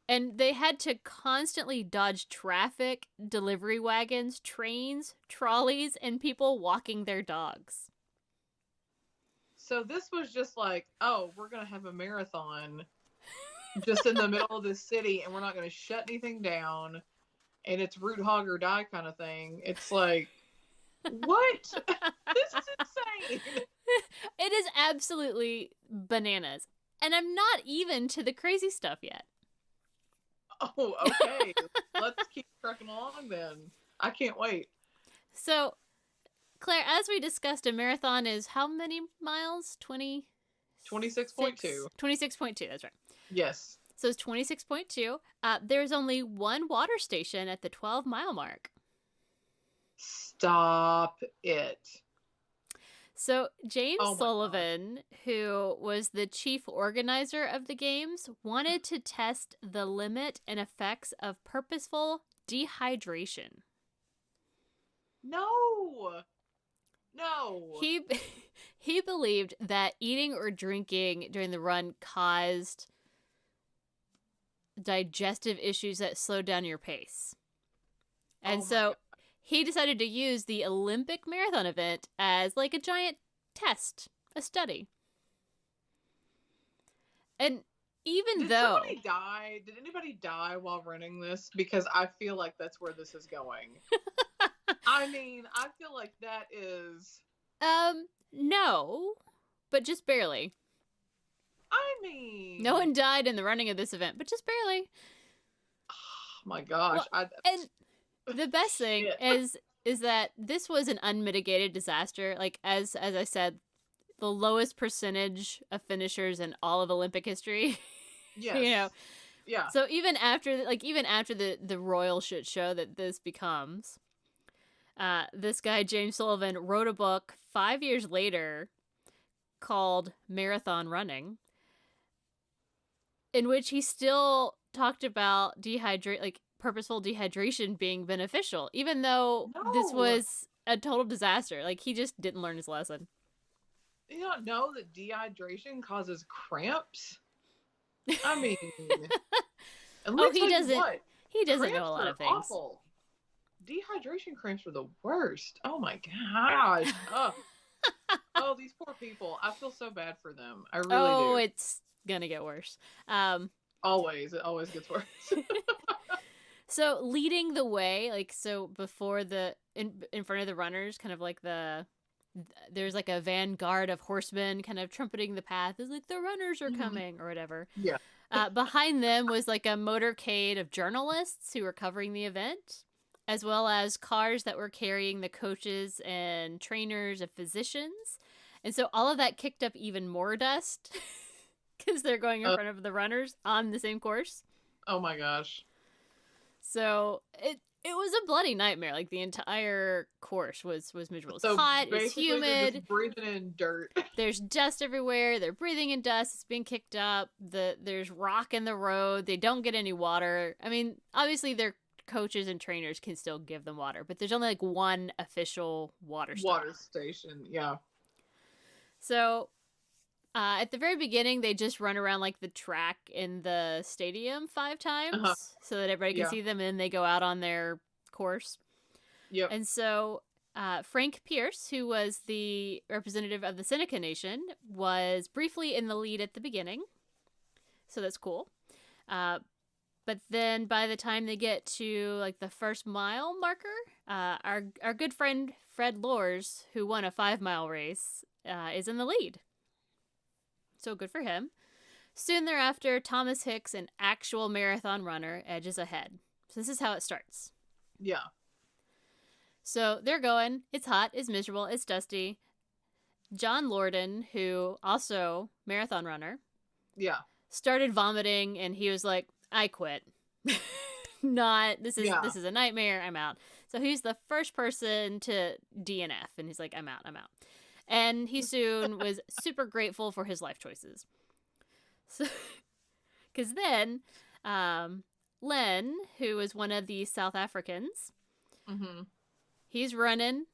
Speaker 1: And they had to constantly dodge traffic, delivery wagons, trains, trolleys, and people walking their dogs.
Speaker 2: So this was just like, oh, we're going to have a marathon just in the middle of this city, and we're not going to shut anything down, and it's root hog or die kind of thing. It's like, what? This is insane.
Speaker 1: It is absolutely bananas. And I'm not even to the crazy stuff yet.
Speaker 2: Oh, okay. Let's keep trucking along then. I can't wait.
Speaker 1: So, Claire, as we discussed, a marathon is how many miles? 26.2. 26.2, that's right.
Speaker 2: Yes.
Speaker 1: So it's 26.2. There's only one water station at the 12-mile mark.
Speaker 2: Stop it.
Speaker 1: So James Sullivan, who was the chief organizer of the games, wanted to test the limit and effects of purposeful dehydration.
Speaker 2: No.
Speaker 1: He believed that eating or drinking during the run caused digestive issues that slowed down your pace. And so he decided to use the Olympic marathon event as like a giant test, a study. And even though...
Speaker 2: Did anybody die while running this? Because I feel like that's where this is going. I mean, I feel like that is...
Speaker 1: No, but just barely.
Speaker 2: I mean...
Speaker 1: No one died in the running of this event, but just barely.
Speaker 2: Oh my gosh.
Speaker 1: Well, and the best thing is that this was an unmitigated disaster. Like, as I said, the lowest percentage of finishers in all of Olympic history.
Speaker 2: Yes.
Speaker 1: You know?
Speaker 2: Yeah.
Speaker 1: So even after the royal shit show that this becomes, this guy, James Sullivan, wrote a book 5 years later called Marathon Running, in which he still talked about purposeful dehydration being beneficial, even though this was a total disaster. Like, he just didn't learn his lesson.
Speaker 2: You don't know that dehydration causes cramps? I mean,
Speaker 1: he doesn't. He doesn't know a lot of things.
Speaker 2: Awful. Dehydration cramps are the worst. Oh my gosh. Oh, these poor people. I feel so bad for them. I really
Speaker 1: Oh,
Speaker 2: do.
Speaker 1: it's gonna get worse.
Speaker 2: Always. It always gets worse.
Speaker 1: So leading the way, like so before in front of the runners, kind of like there's like a vanguard of horsemen kind of trumpeting the path. It's like the runners are coming or whatever.
Speaker 2: Yeah.
Speaker 1: Behind them was like a motorcade of journalists who were covering the event, as well as cars that were carrying the coaches and trainers and physicians. And so all of that kicked up even more dust because they're going in front of the runners on the same course.
Speaker 2: Oh my gosh.
Speaker 1: So it was a bloody nightmare. Like the entire course was miserable. It's
Speaker 2: So
Speaker 1: hot, it's
Speaker 2: basically they're
Speaker 1: humid.
Speaker 2: just breathing in dirt.
Speaker 1: There's dust everywhere. They're breathing in dust. It's being kicked up. There's rock in the road. They don't get any water. I mean, obviously their coaches and trainers can still give them water, but there's only like one official water
Speaker 2: Station. Yeah.
Speaker 1: So at the very beginning, they just run around like the track in the stadium 5 times so that everybody can see them, and then they go out on their course.
Speaker 2: Yep.
Speaker 1: And so Frank Pierce, who was the representative of the Seneca Nation, was briefly in the lead at the beginning. So that's cool. But then by the time they get to like the first mile marker, our good friend Fred Lors, who won a 5-mile race, is in the lead. So good for him. Soon thereafter, Thomas Hicks, an actual marathon runner, edges ahead. So this is how it starts.
Speaker 2: Yeah.
Speaker 1: So they're going. It's hot. It's miserable. It's dusty. John Lorden, who also marathon runner, started vomiting, and he was like, "I quit. This is a nightmare. I'm out." So he's the first person to DNF, and he's like, "I'm out. And he soon was super grateful for his life choices. So, because then, Len, who is one of the South Africans, he's running,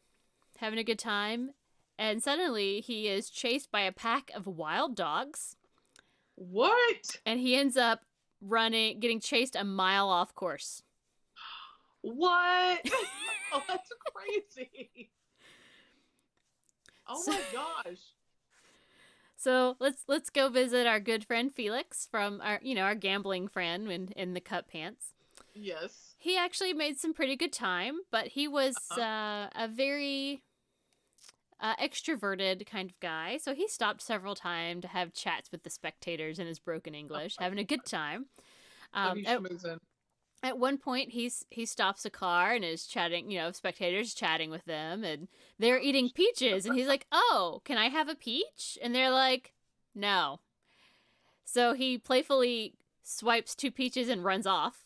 Speaker 1: having a good time, and suddenly he is chased by a pack of wild dogs.
Speaker 2: What?
Speaker 1: And he ends up getting chased a mile off course.
Speaker 2: What? Oh, that's crazy. Oh my gosh.
Speaker 1: So let's go visit our good friend Felix from our gambling friend in the cut pants.
Speaker 2: Yes.
Speaker 1: He actually made some pretty good time, but he was a very extroverted kind of guy. So he stopped several times to have chats with the spectators in his broken English, having a good time. At one point, he stops a car and is chatting, spectators chatting with them, and they're eating peaches, and he's like, "Oh, can I have a peach?" And they're like, "No." So he playfully swipes 2 peaches and runs off.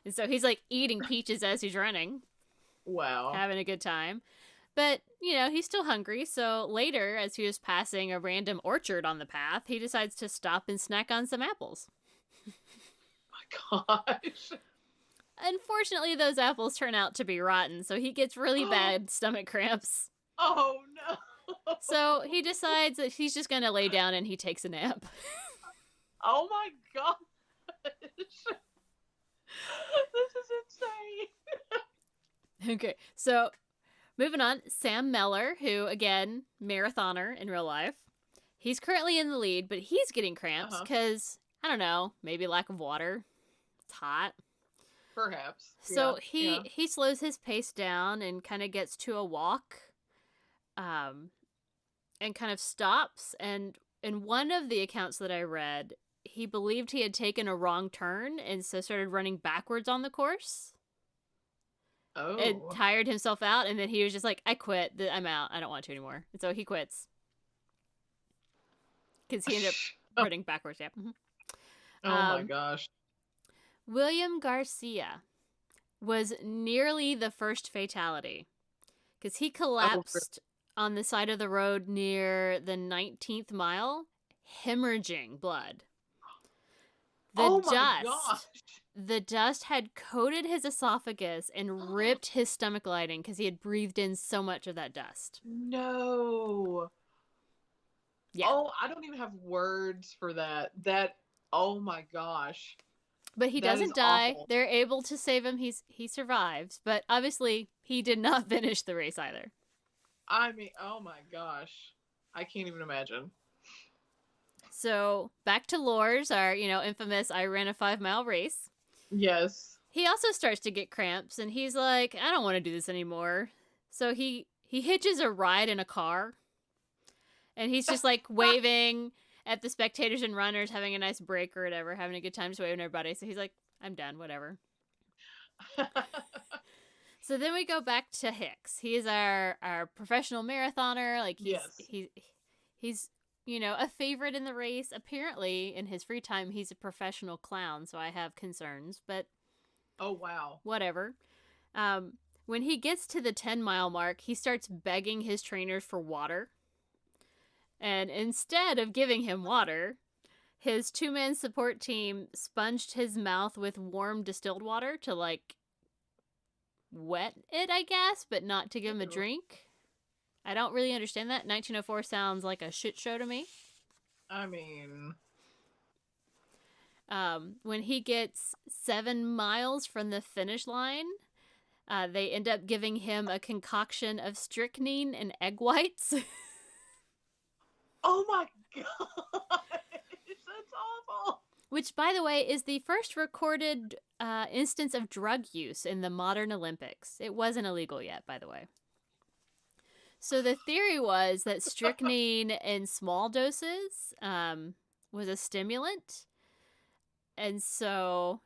Speaker 1: And so he's like eating peaches as he's running.
Speaker 2: Wow.
Speaker 1: Having a good time. But, he's still hungry, so later, as he was passing a random orchard on the path, he decides to stop and snack on some apples.
Speaker 2: Gosh.
Speaker 1: Unfortunately, those apples turn out to be rotten, so he gets really bad stomach cramps.
Speaker 2: Oh, no.
Speaker 1: So he decides that he's just going to lay down and he takes a nap.
Speaker 2: Oh, my gosh. This is insane.
Speaker 1: Okay, so moving on, Sam Meller, who, again, marathoner in real life. He's currently in the lead, but he's getting cramps because, I don't know, maybe lack of water. It's hot.
Speaker 2: Perhaps.
Speaker 1: So he slows his pace down and kind of gets to a walk and kind of stops. And in one of the accounts that I read, he believed he had taken a wrong turn and so started running backwards on the course.
Speaker 2: Oh.
Speaker 1: And tired himself out, and then he was just like, "I quit. I'm out. I don't want to anymore." And so he quits. Because he ended up running backwards, yeah. Mm-hmm.
Speaker 2: Oh my gosh.
Speaker 1: William Garcia was nearly the first fatality because he collapsed on the side of the road near the 19th mile, hemorrhaging blood. The dust had coated his esophagus and ripped his stomach lining because he had breathed in so much of that dust.
Speaker 2: No. Yeah. Oh, I don't even have words for that. Oh my gosh.
Speaker 1: But he doesn't die. Awful. They're able to save him. He survives. But obviously, he did not finish the race either.
Speaker 2: I mean, oh my gosh. I can't even imagine.
Speaker 1: So back to Lors, our, infamous I ran a 5-mile race.
Speaker 2: Yes.
Speaker 1: He also starts to get cramps, and he's like, I don't want to do this anymore. So he hitches a ride in a car, and he's just like waving at the spectators and runners, having a nice break or whatever, having a good time, just waving at everybody. So he's like, I'm done, whatever. So then we go back to Hicks. He is our professional marathoner. Like he's a favorite in the race. Apparently, in his free time, he's a professional clown. So I have concerns, but
Speaker 2: oh wow,
Speaker 1: whatever. When he gets to the 10-mile mark, he starts begging his trainers for water. And instead of giving him water, his 2-man support team sponged his mouth with warm distilled water to like wet it, I guess, but not to give him a drink. I don't really understand that. 1904 sounds like a shit show to me.
Speaker 2: I mean,
Speaker 1: when he gets 7 miles from the finish line, they end up giving him a concoction of strychnine and egg whites.
Speaker 2: Oh my god, that's awful.
Speaker 1: Which, by the way, is the first recorded instance of drug use in the modern Olympics. It wasn't illegal yet, by the way. So the theory was that strychnine in small doses was a stimulant. And so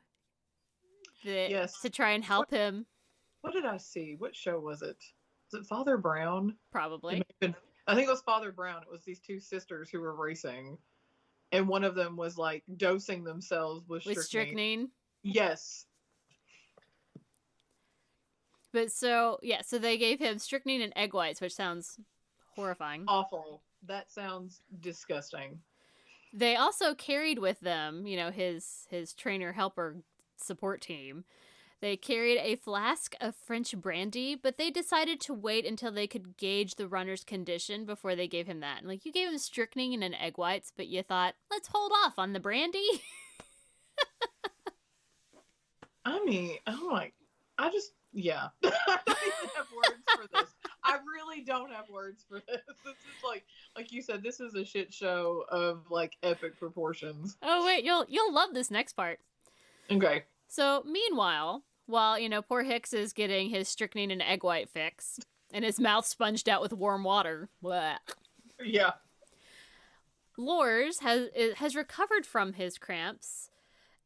Speaker 1: to try and help him.
Speaker 2: What did I see? What show was it? Was it Father Brown?
Speaker 1: Probably.
Speaker 2: I think it was Father Brown. It was these 2 sisters who were racing. And one of them was like dosing themselves with strychnine. Yes.
Speaker 1: But so they gave him strychnine and egg whites, which sounds horrifying.
Speaker 2: Awful. That sounds disgusting.
Speaker 1: They also carried with them, his trainer helper support team. They carried a flask of French brandy, but they decided to wait until they could gauge the runner's condition before they gave him that. Like, you gave him strychnine and egg whites, but you thought, let's hold off on the brandy.
Speaker 2: I mean, I don't even have words for this. I really don't have words for this. This is like you said, this is a shit show of like epic proportions.
Speaker 1: Oh wait, you'll love this next part.
Speaker 2: Okay.
Speaker 1: So meanwhile, while poor Hicks is getting his strychnine and egg white fix, and his mouth sponged out with warm water, bleh.
Speaker 2: Yeah.
Speaker 1: Lors has recovered from his cramps,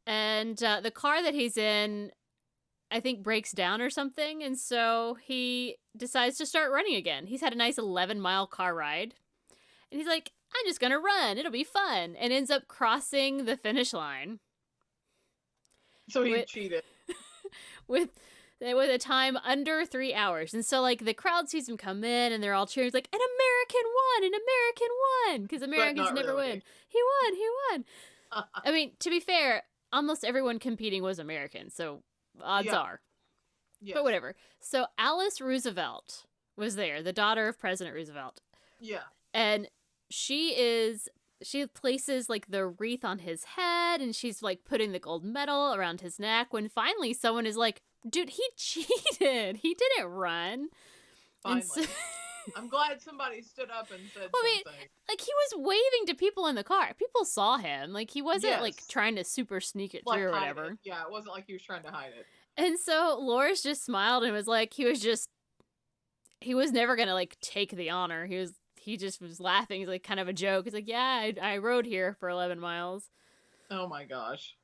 Speaker 1: and the car that he's in, I think, breaks down or something, and so he decides to start running again. He's had a nice 11-mile car ride, and he's like, I'm just gonna run, it'll be fun, and ends up crossing the finish line.
Speaker 2: So he cheated.
Speaker 1: with a time under 3 hours. And so, like, the crowd sees him come in, and they're all cheering, like, an American won! Because Americans never win. He won! I mean, to be fair, almost everyone competing was American, so odds are. Yes. But whatever. So Alice Roosevelt was there, the daughter of President Roosevelt.
Speaker 2: Yeah.
Speaker 1: And she places like the wreath on his head, and she's like putting the gold medal around his neck, when finally someone is like, dude, he cheated. He didn't run.
Speaker 2: Finally. I'm glad somebody stood up and said something. I mean,
Speaker 1: like, he was waving to people in the car. People saw him. Like, he wasn't like trying to super sneak it through or whatever.
Speaker 2: It. Yeah, it wasn't like he was trying to hide it.
Speaker 1: And so Loris just smiled and was like, he was never gonna like take the honor. He just was laughing. He's like, kind of a joke. He's like, yeah, I rode here for 11 miles.
Speaker 2: Oh my gosh.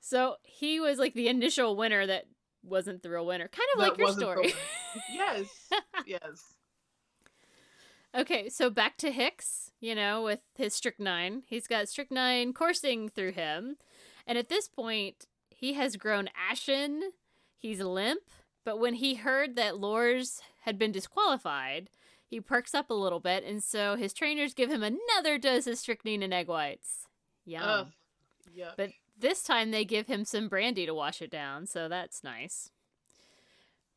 Speaker 1: So he was like the initial winner that wasn't the real winner. Kind of like your story.
Speaker 2: Yes. Yes.
Speaker 1: Okay, so back to Hicks, with his strychnine. He's got strychnine coursing through him. And at this point, he has grown ashen. He's limp. But when he heard that Lors had been disqualified, he perks up a little bit, and so his trainers give him another dose of strychnine and egg whites. Yum.
Speaker 2: Yuck.
Speaker 1: But this time they give him some brandy to wash it down, so that's nice.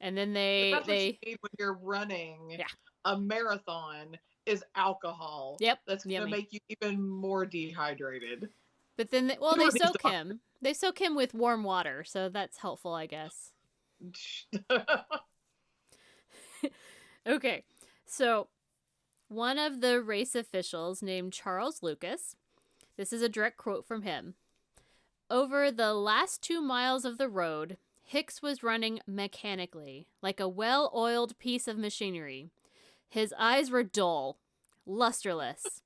Speaker 1: And then
Speaker 2: what you need when you're running a marathon is alcohol.
Speaker 1: Yep.
Speaker 2: That's going to make you even more dehydrated.
Speaker 1: But then, they soak him. They soak him with warm water, so that's helpful, I guess. Okay. So one of the race officials named Charles Lucas, this is a direct quote from him, "Over the last 2 miles of the road, Hicks was running mechanically, like a well-oiled piece of machinery. His eyes were dull, lusterless.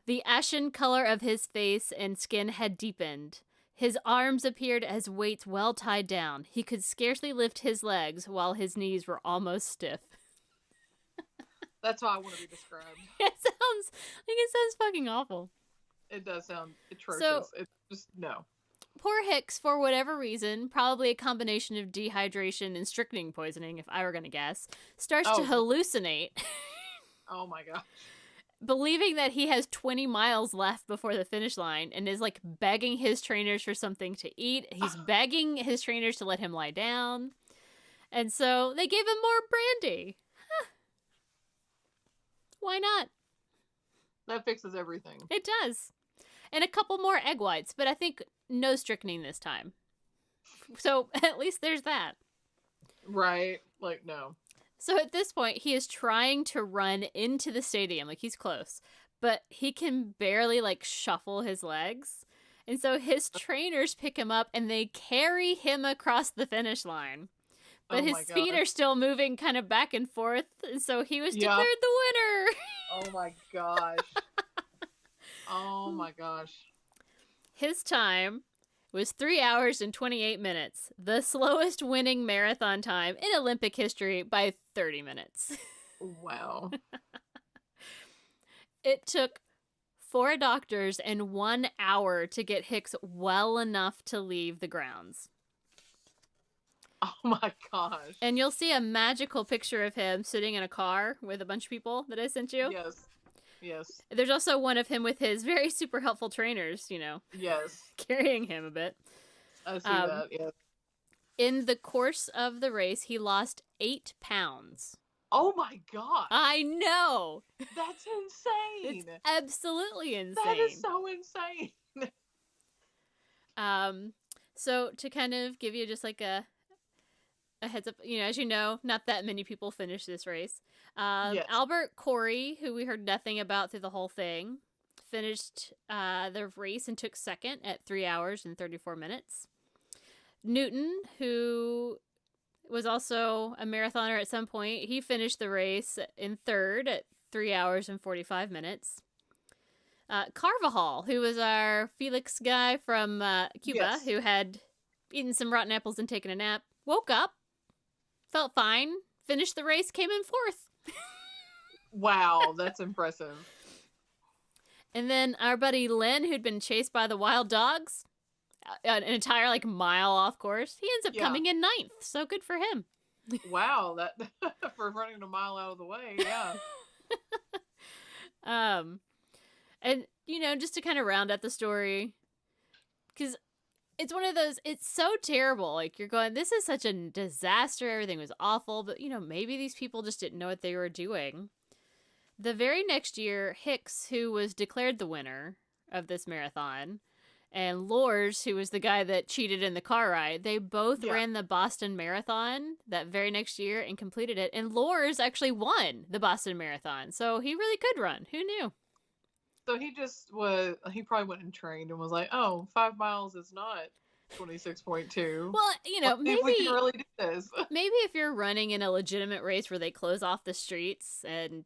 Speaker 1: The ashen color of his face and skin had deepened. His arms appeared as weights well tied down. He could scarcely lift his legs, while his knees were almost stiff."
Speaker 2: That's how I want to be described.
Speaker 1: It sounds fucking awful.
Speaker 2: It does sound atrocious.
Speaker 1: So,
Speaker 2: it's just, no.
Speaker 1: Poor Hicks, for whatever reason, probably a combination of dehydration and strychnine poisoning, if I were going to guess, starts to hallucinate.
Speaker 2: Oh my gosh.
Speaker 1: Believing that he has 20 miles left before the finish line and is like begging his trainers for something to eat. He's begging his trainers to let him lie down. And so they gave him more brandy. Huh. Why not?
Speaker 2: That fixes everything.
Speaker 1: It does. And a couple more egg whites, but I think no strychnine this time. So at least there's that.
Speaker 2: Right. Like, no.
Speaker 1: So at this point, he is trying to run into the stadium. Like, he's close. But he can barely, like, shuffle his legs. And so his trainers pick him up and they carry him across the finish line. But his feet are still moving kind of back and forth. And so he was declared the winner.
Speaker 2: Oh my gosh. Oh my gosh.
Speaker 1: His time was 3 hours and 28 minutes, the slowest winning marathon time in Olympic history by 30 minutes.
Speaker 2: Wow.
Speaker 1: It took 4 doctors and 1 hour to get Hicks well enough to leave the grounds.
Speaker 2: Oh my gosh.
Speaker 1: And you'll see a magical picture of him sitting in a car with a bunch of people that I sent you.
Speaker 2: Yes.
Speaker 1: There's also one of him with his very super helpful trainers,
Speaker 2: Yes.
Speaker 1: carrying him a bit.
Speaker 2: I see that, yes.
Speaker 1: In the course of the race, he lost 8 pounds.
Speaker 2: Oh my god.
Speaker 1: I know.
Speaker 2: That's insane.
Speaker 1: It's absolutely insane.
Speaker 2: That is so insane.
Speaker 1: So to kind of give you just like a heads up, as you know, not that many people finish this race.
Speaker 2: Yes.
Speaker 1: Albert Corey, who we heard nothing about through the whole thing, finished the race and took second at 3 hours and 34 minutes. Newton, who was also a marathoner at some point, he finished the race in third at 3 hours and 45 minutes. Carvajal, who was our Felix guy from Cuba, who had eaten some rotten apples and taken a nap, woke up, felt fine, finished the race, came in fourth.
Speaker 2: Wow, that's impressive.
Speaker 1: And then our buddy Lynn, who'd been chased by the wild dogs, an entire mile off course, he ends up coming in 9th. So good for him.
Speaker 2: Wow, that for running a mile out of the way, yeah.
Speaker 1: And just to kind of round out the story, because it's one of those, it's so terrible. Like, you're going, this is such a disaster. Everything was awful. But, maybe these people just didn't know what they were doing. The very next year, Hicks, who was declared the winner of this marathon, and Lors, who was the guy that cheated in the car ride, they both ran the Boston Marathon that very next year and completed it. And Lors actually won the Boston Marathon. So he really could run. Who knew?
Speaker 2: So he probably went and trained and was like, 5 miles is not 26.2.
Speaker 1: Well, maybe
Speaker 2: we can really do this.
Speaker 1: Maybe if you're running in a legitimate race where they close off the streets and,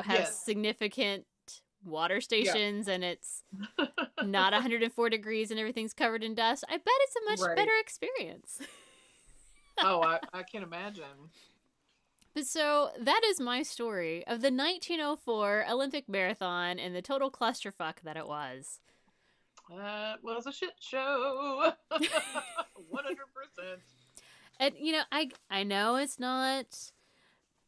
Speaker 1: have significant water stations and it's not 104 degrees and everything's covered in dust, I bet it's a much better experience.
Speaker 2: I can imagine.
Speaker 1: But so that is my story of the 1904 Olympic Marathon and the total clusterfuck that it was.
Speaker 2: That was a shit show. 100%.
Speaker 1: And, I know it's not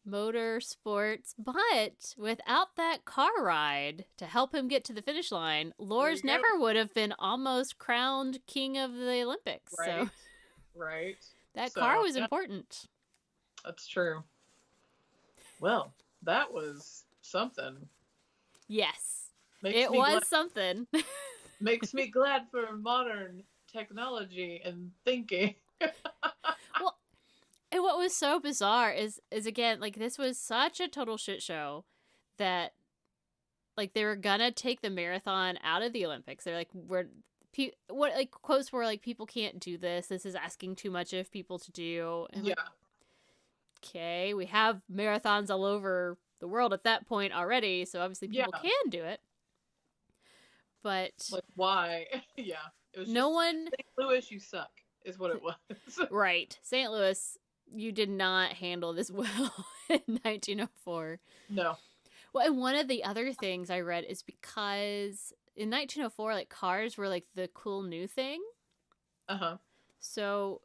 Speaker 1: motorsports, but without that car ride to help him get to the finish line, Lors never would have been almost crowned king of the Olympics.
Speaker 2: Right.
Speaker 1: So
Speaker 2: Right.
Speaker 1: that car was important.
Speaker 2: That's true. Well, that was something.
Speaker 1: Yes. It was something.
Speaker 2: Makes me glad for modern technology and thinking.
Speaker 1: Well, and what was so bizarre is again, this was such a total shit show that like they were gonna take the marathon out of the Olympics. They're like, what like quotes were like, people can't do this. This is asking too much of people to do. And
Speaker 2: Yeah.
Speaker 1: like, okay, we have marathons all over the world at that point already, so obviously people can do it. But
Speaker 2: like, why? Yeah, it was
Speaker 1: no
Speaker 2: just,
Speaker 1: one.
Speaker 2: St. Louis, you suck, is what it was.
Speaker 1: Right, St. Louis, you did not handle this well in 1904.
Speaker 2: No.
Speaker 1: Well, and one of the other things I read is because in 1904, like cars were like the cool new thing. So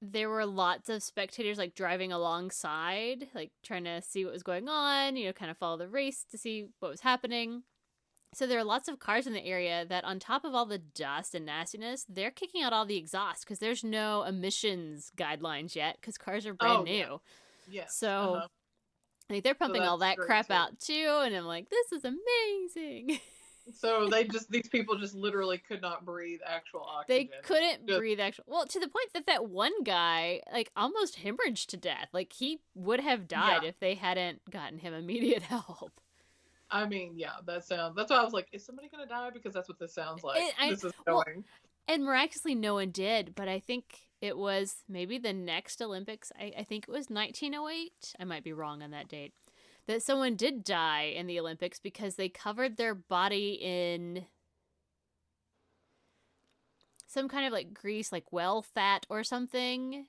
Speaker 1: there were lots of spectators like driving alongside, like trying to see what was going on, you know, kind of follow the race to see what was happening. So there are lots of cars in the area that on top of all the dust and nastiness, they're kicking out all the exhaust because there's no emissions guidelines yet because cars are brand new.
Speaker 2: Yeah.
Speaker 1: So like they're pumping all that crap out too. And I'm like, this is amazing.
Speaker 2: So these people just literally could not breathe actual oxygen.
Speaker 1: They couldn't breathe actual. Well, to the point that one guy like almost hemorrhaged to death. Like he would have died if they hadn't gotten him immediate help.
Speaker 2: I mean, yeah, that's why I was like, is somebody going to die? Because that's what this sounds like. This is going. Well,
Speaker 1: and miraculously no one did, but I think it was maybe the next Olympics. I think it was 1908. I might be wrong on that date. That someone did die in the Olympics because they covered their body in some kind of like grease, like whale fat or something.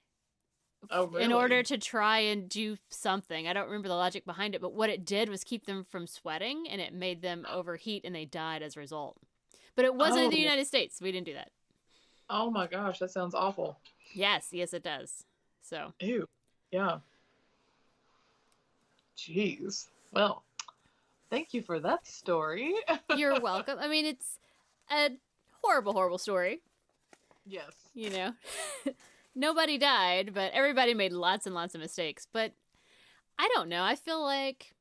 Speaker 2: Oh, really?
Speaker 1: In order to try and do something. I don't remember the logic behind it, but what it did was keep them from sweating, and it made them overheat, and they died as a result. But it wasn't in the United States. We didn't do that.
Speaker 2: Oh my gosh, that sounds awful.
Speaker 1: Yes, it does. So.
Speaker 2: Ew. Yeah. Jeez. Well, thank you for that story.
Speaker 1: You're welcome. I mean, it's a horrible, horrible story.
Speaker 2: Yes.
Speaker 1: You know? Nobody died, but everybody made lots and lots of mistakes. But I don't know. I feel like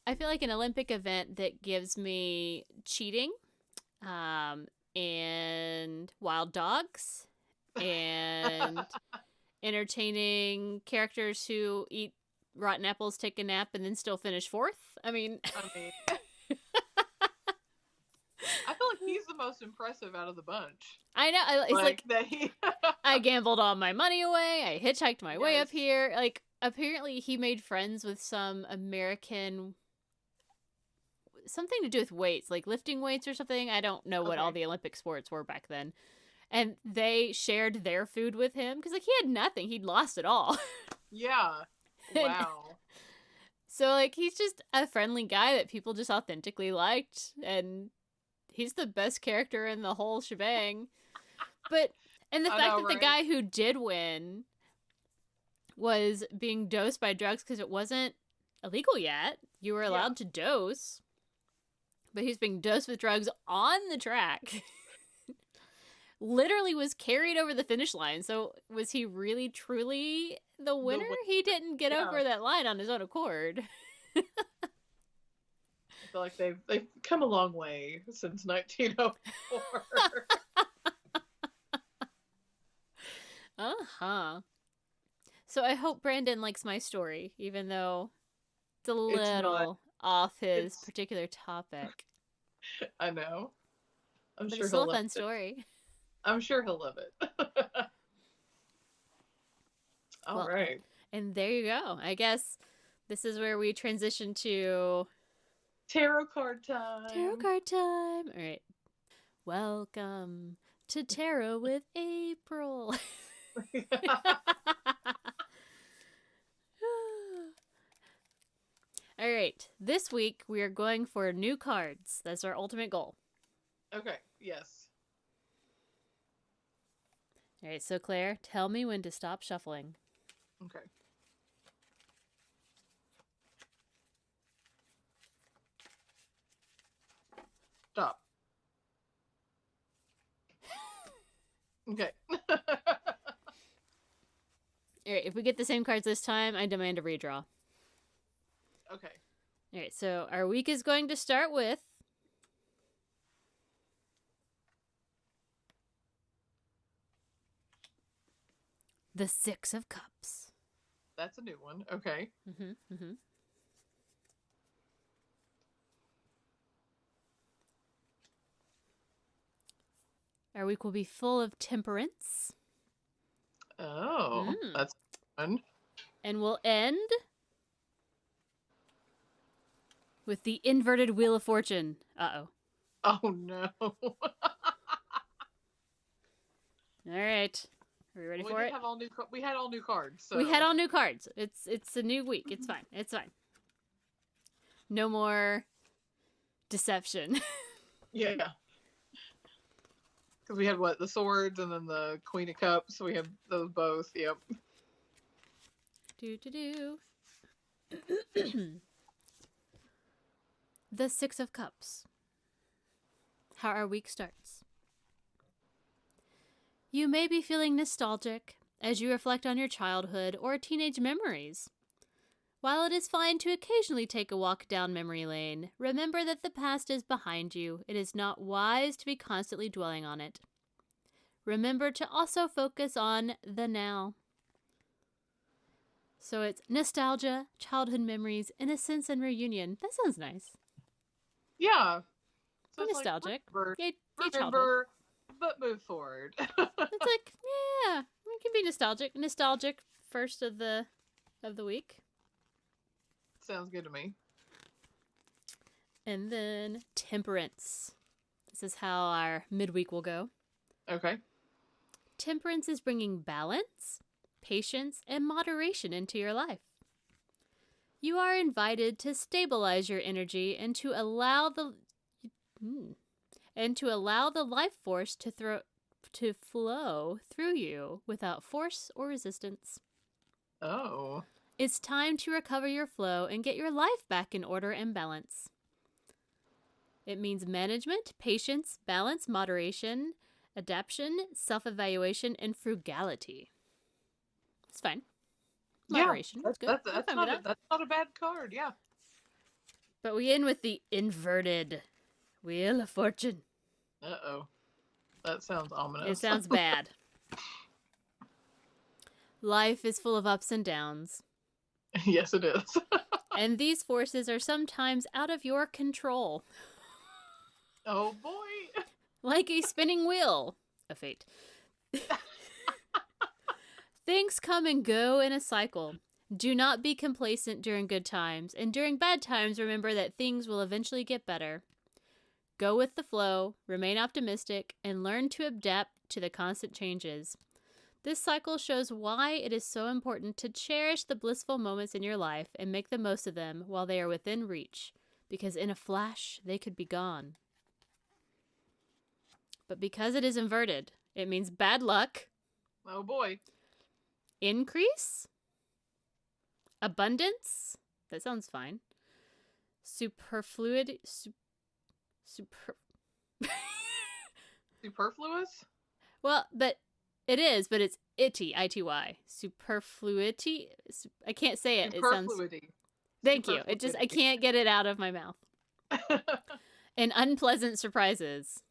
Speaker 1: an Olympic event that gives me cheating, and wild dogs, and entertaining characters who eat rotten apples, take a nap, and then still finish fourth. I mean
Speaker 2: I feel like he's the most impressive out of the bunch.
Speaker 1: I know. It's like I gambled all my money away. I hitchhiked my way up here. Like, apparently he made friends with some American... something to do with weights, like lifting weights or something. I don't know what all the Olympic sports were back then. And they shared their food with him because, like, he had nothing. He'd lost it all.
Speaker 2: Yeah. Wow.
Speaker 1: So, like, he's just a friendly guy that people just authentically liked. And... he's the best character in the whole shebang. And the fact that the guy who did win was being dosed by drugs because it wasn't illegal yet. You were allowed to dose. But he's being dosed with drugs on the track. Literally was carried over the finish line. So was he really, truly the winner? He didn't get over that line on his own accord.
Speaker 2: I feel like they've come a long way since 1904.
Speaker 1: So I hope Brandon likes my story, even though it's a little off his particular topic.
Speaker 2: I know. I'm sure
Speaker 1: it's still a fun story.
Speaker 2: I'm sure he'll love it. All right.
Speaker 1: And there you go. I guess this is where we transition to...
Speaker 2: tarot card time.
Speaker 1: Tarot card time. All right. Welcome to Tarot with April. All right. This week we are going for new cards. That's our ultimate goal.
Speaker 2: Okay. Yes.
Speaker 1: All right. So Claire, tell me when to stop shuffling.
Speaker 2: Okay. Stop. Okay.
Speaker 1: All right. If we get the same cards this time, I demand a redraw.
Speaker 2: Okay.
Speaker 1: All right. So our week is going to start with the Six of Cups.
Speaker 2: That's a new one. Okay.
Speaker 1: Our week will be full of temperance.
Speaker 2: Oh, that's fun.
Speaker 1: And we'll end with the inverted Wheel of Fortune. Uh-oh.
Speaker 2: Oh, no.
Speaker 1: All right. Are we ready for it?
Speaker 2: We had all new cards. So.
Speaker 1: We had all new cards. It's a new week. It's fine. It's fine. No more deception.
Speaker 2: Yeah. Because we had the swords and then the Queen of Cups. So we have those both. Yep.
Speaker 1: The Six of Cups. How our week starts. You may be feeling nostalgic as you reflect on your childhood or teenage memories. While it is fine to occasionally take a walk down memory lane, remember that the past is behind you. It is not wise to be constantly dwelling on it. Remember to also focus on the now. So it's nostalgia, childhood memories, innocence, and reunion. That sounds nice.
Speaker 2: Yeah.
Speaker 1: So nostalgic.
Speaker 2: Remember, but move forward.
Speaker 1: It's like, yeah, we can be nostalgic. Nostalgic first of the week.
Speaker 2: Sounds good to me.
Speaker 1: And then temperance. This is how our midweek will go.
Speaker 2: Okay.
Speaker 1: Temperance is bringing balance, patience, and moderation into your life. You are invited to stabilize your energy and to allow the life force to flow through you without force or resistance.
Speaker 2: Oh.
Speaker 1: It's time to recover your flow and get your life back in order and balance. It means management, patience, balance, moderation, adaptation, self-evaluation, and frugality. It's fine. Moderation.
Speaker 2: Yeah,
Speaker 1: That's good.
Speaker 2: That's not a bad card, yeah.
Speaker 1: But we end with the inverted Wheel of Fortune.
Speaker 2: Uh-oh. That sounds ominous.
Speaker 1: It sounds bad. Life is full of ups and downs.
Speaker 2: Yes, it is.
Speaker 1: And these forces are sometimes out of your control.
Speaker 2: Oh, boy.
Speaker 1: Like a spinning wheel of fate. Things come and go in a cycle. Do not be complacent during good times, and during bad times, remember that things will eventually get better. Go with the flow, remain optimistic, and learn to adapt to the constant changes. This cycle shows why it is so important to cherish the blissful moments in your life and make the most of them while they are within reach, because in a flash, they could be gone. But because it is inverted, it means bad luck.
Speaker 2: Oh, boy.
Speaker 1: Increase. Abundance. That sounds fine. Superfluity.
Speaker 2: Superfluous?
Speaker 1: Well, but it is, but it's itty, I-T-Y. Superfluity. I can't say it. It sounds... Thank you. It just, I can't get it out of my mouth. And unpleasant surprises.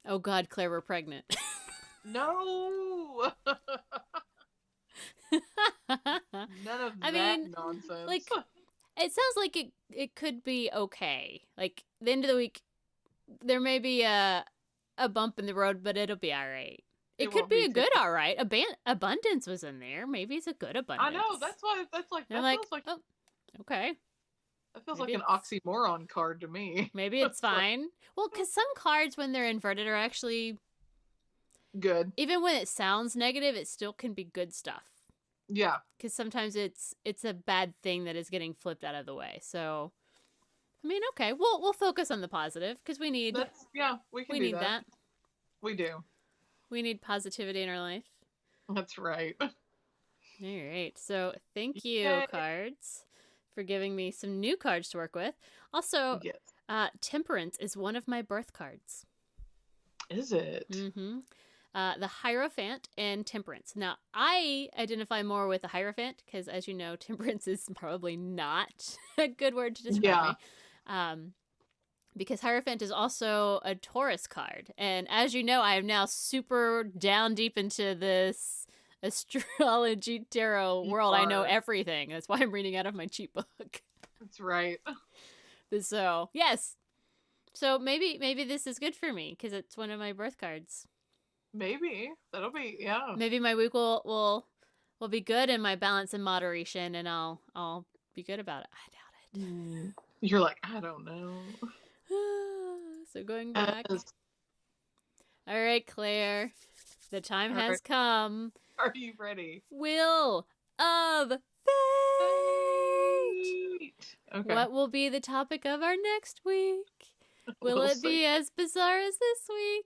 Speaker 1: Oh God, Claire, we're pregnant.
Speaker 2: No! None of that nonsense.
Speaker 1: Like, it sounds like it could be okay. Like, the end of the week, there may be a bump in the road, but it'll be all right. It could be a good all right. Abundance was in there. Maybe it's a good abundance.
Speaker 2: I know. That's why. That's like. That feels like.
Speaker 1: Oh, okay.
Speaker 2: That feels like an oxymoron card to me.
Speaker 1: Maybe it's fine. Well, because some cards, when they're inverted, are actually
Speaker 2: good.
Speaker 1: Even when it sounds negative, it still can be good stuff.
Speaker 2: Yeah.
Speaker 1: Because sometimes it's a bad thing that is getting flipped out of the way. So, I mean, okay, we'll focus on the positive because we need.
Speaker 2: We need that. We do.
Speaker 1: We need positivity in our life.
Speaker 2: That's right.
Speaker 1: All right. So thank you, cards, for giving me some new cards to work with. Also, yes. Temperance is one of my birth cards.
Speaker 2: Is it?
Speaker 1: Mm-hmm. The Hierophant and Temperance. Now, I identify more with the Hierophant because, as you know, Temperance is probably not a good word to describe me. Because Hierophant is also a Taurus card. And as you know, I am now super down deep into this astrology tarot world. I know everything. That's why I'm reading out of my cheat book.
Speaker 2: That's right.
Speaker 1: So, yes. So maybe this is good for me because it's one of my birth cards.
Speaker 2: Maybe that'll be
Speaker 1: Maybe my week will be good and my balance in moderation, and I'll be good about it. I doubt it.
Speaker 2: You're like, I don't know.
Speaker 1: So going back. All right, Claire, the time has come.
Speaker 2: Are you ready?
Speaker 1: Wheel of Fate. Okay. What will be the topic of our next week? Will it be as bizarre as this week?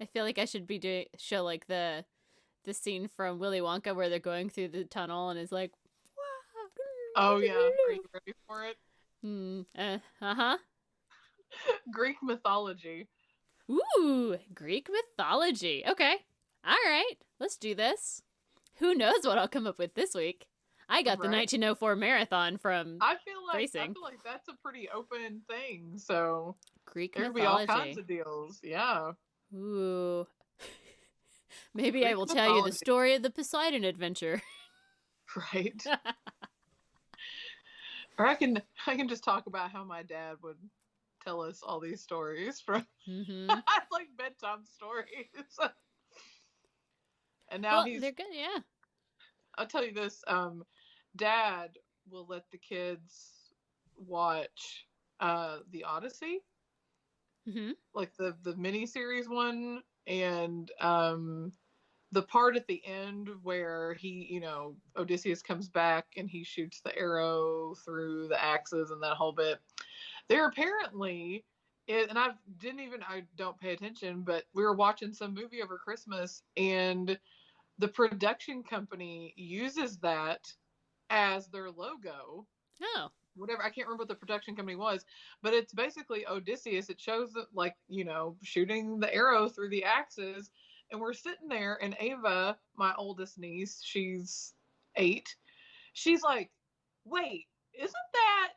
Speaker 1: I feel like I should be show like the scene from Willy Wonka where they're going through the tunnel and it's like,
Speaker 2: oh yeah, are you ready for it? Greek mythology.
Speaker 1: Ooh, Greek mythology. Okay, all right, let's do this. Who knows what I'll come up with this week? I got the 1904 marathon from racing.
Speaker 2: I feel like that's a pretty open thing. So
Speaker 1: Greek
Speaker 2: mythology.
Speaker 1: There
Speaker 2: could be all kinds of deals. Yeah.
Speaker 1: Ooh. Maybe Greek I will tell you the story of the Poseidon adventure.
Speaker 2: Right. Or I can just talk about how my dad would tell us all these stories from like bedtime stories. And now
Speaker 1: they're good, yeah.
Speaker 2: I'll tell you this, Dad will let the kids watch the Odyssey. Like the miniseries one, and the part at the end where he, Odysseus comes back and he shoots the arrow through the axes and that whole bit. There apparently, and I don't pay attention, but we were watching some movie over Christmas and the production company uses that as their logo.
Speaker 1: Oh.
Speaker 2: Whatever, I can't remember what the production company was, but it's basically Odysseus. It shows that, like, shooting the arrow through the axes, and we're sitting there, and Ava, my oldest niece, she's 8, she's like, wait, isn't that,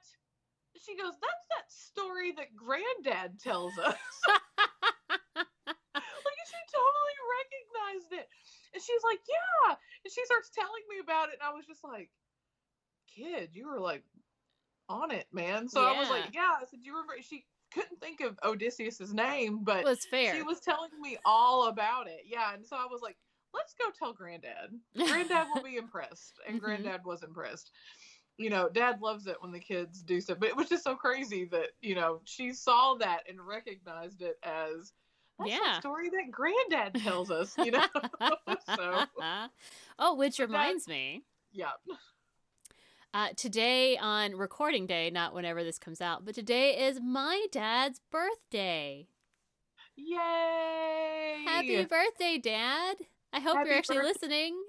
Speaker 2: she goes, that's that story that Granddad tells us. Like, she totally recognized it, and she's like, yeah, and she starts telling me about it, and I was just like, kid, you were like on it, man. So I was like, yeah. I said, you remember? She couldn't think of Odysseus's name, but
Speaker 1: well, it's fair.
Speaker 2: She was telling me all about it. Yeah, and so I was like, let's go tell Granddad. Granddad will be impressed, and Granddad was impressed. Dad loves it when the kids do stuff, but it was just so crazy that she saw that and recognized it as that's the story that Granddad tells us. So.
Speaker 1: Oh, which reminds me.
Speaker 2: Yeah.
Speaker 1: Today on recording day, not whenever this comes out, but today is my dad's birthday.
Speaker 2: Yay!
Speaker 1: Happy birthday, Dad. I hope you're actually listening.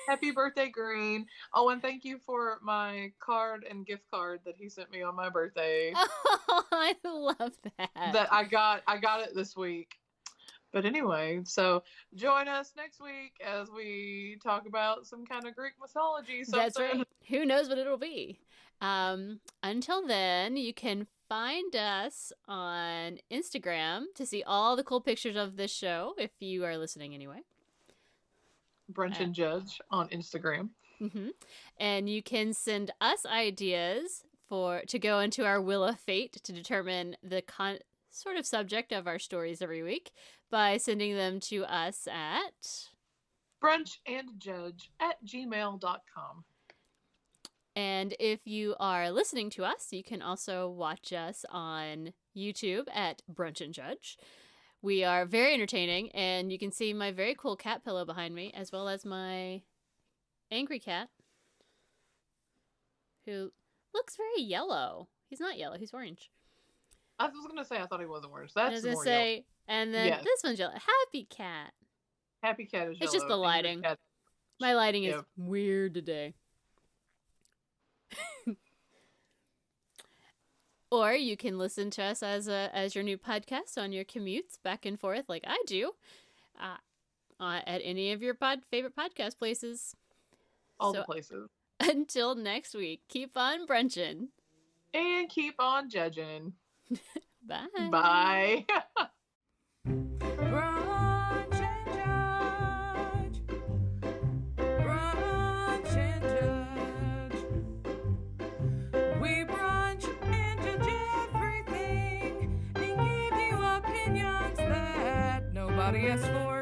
Speaker 2: Happy birthday, Green. Oh, and thank you for my card and gift card that he sent me on my birthday.
Speaker 1: Oh, I love that.
Speaker 2: That I got it this week. But anyway, so join us next week as we talk about some kind of Greek mythology.
Speaker 1: That's right. Who knows what it'll be? Until then, you can find us on Instagram to see all the cool pictures of this show, if you are listening anyway.
Speaker 2: Brunch and Judge on Instagram.
Speaker 1: And you can send us ideas to go into our Wheel of Fate to determine the sort of subject of our stories every week by sending them to us at
Speaker 2: brunchandjudge@gmail.com.
Speaker 1: And if you are listening to us, you can also watch us on YouTube at Brunch and Judge. We are very entertaining, and you can see my very cool cat pillow behind me, as well as my angry cat, who looks very yellow. He's not yellow, he's orange.
Speaker 2: I was going to say, I thought he wasn't orange. That's
Speaker 1: I was going to say, yellow. And then this one's yellow. Happy cat.
Speaker 2: Happy cat is yellow.
Speaker 1: It's just the lighting. My lighting is weird today. Or you can listen to us as your new podcast on your commutes back and forth like I do at any of your favorite podcast places.
Speaker 2: All the places.
Speaker 1: Until next week, keep on brunching.
Speaker 2: And keep on judging.
Speaker 1: Bye.
Speaker 2: Bye.
Speaker 3: Brunch and Judge. Brunch and Judge. We brunch and judge everything. Everybody asks for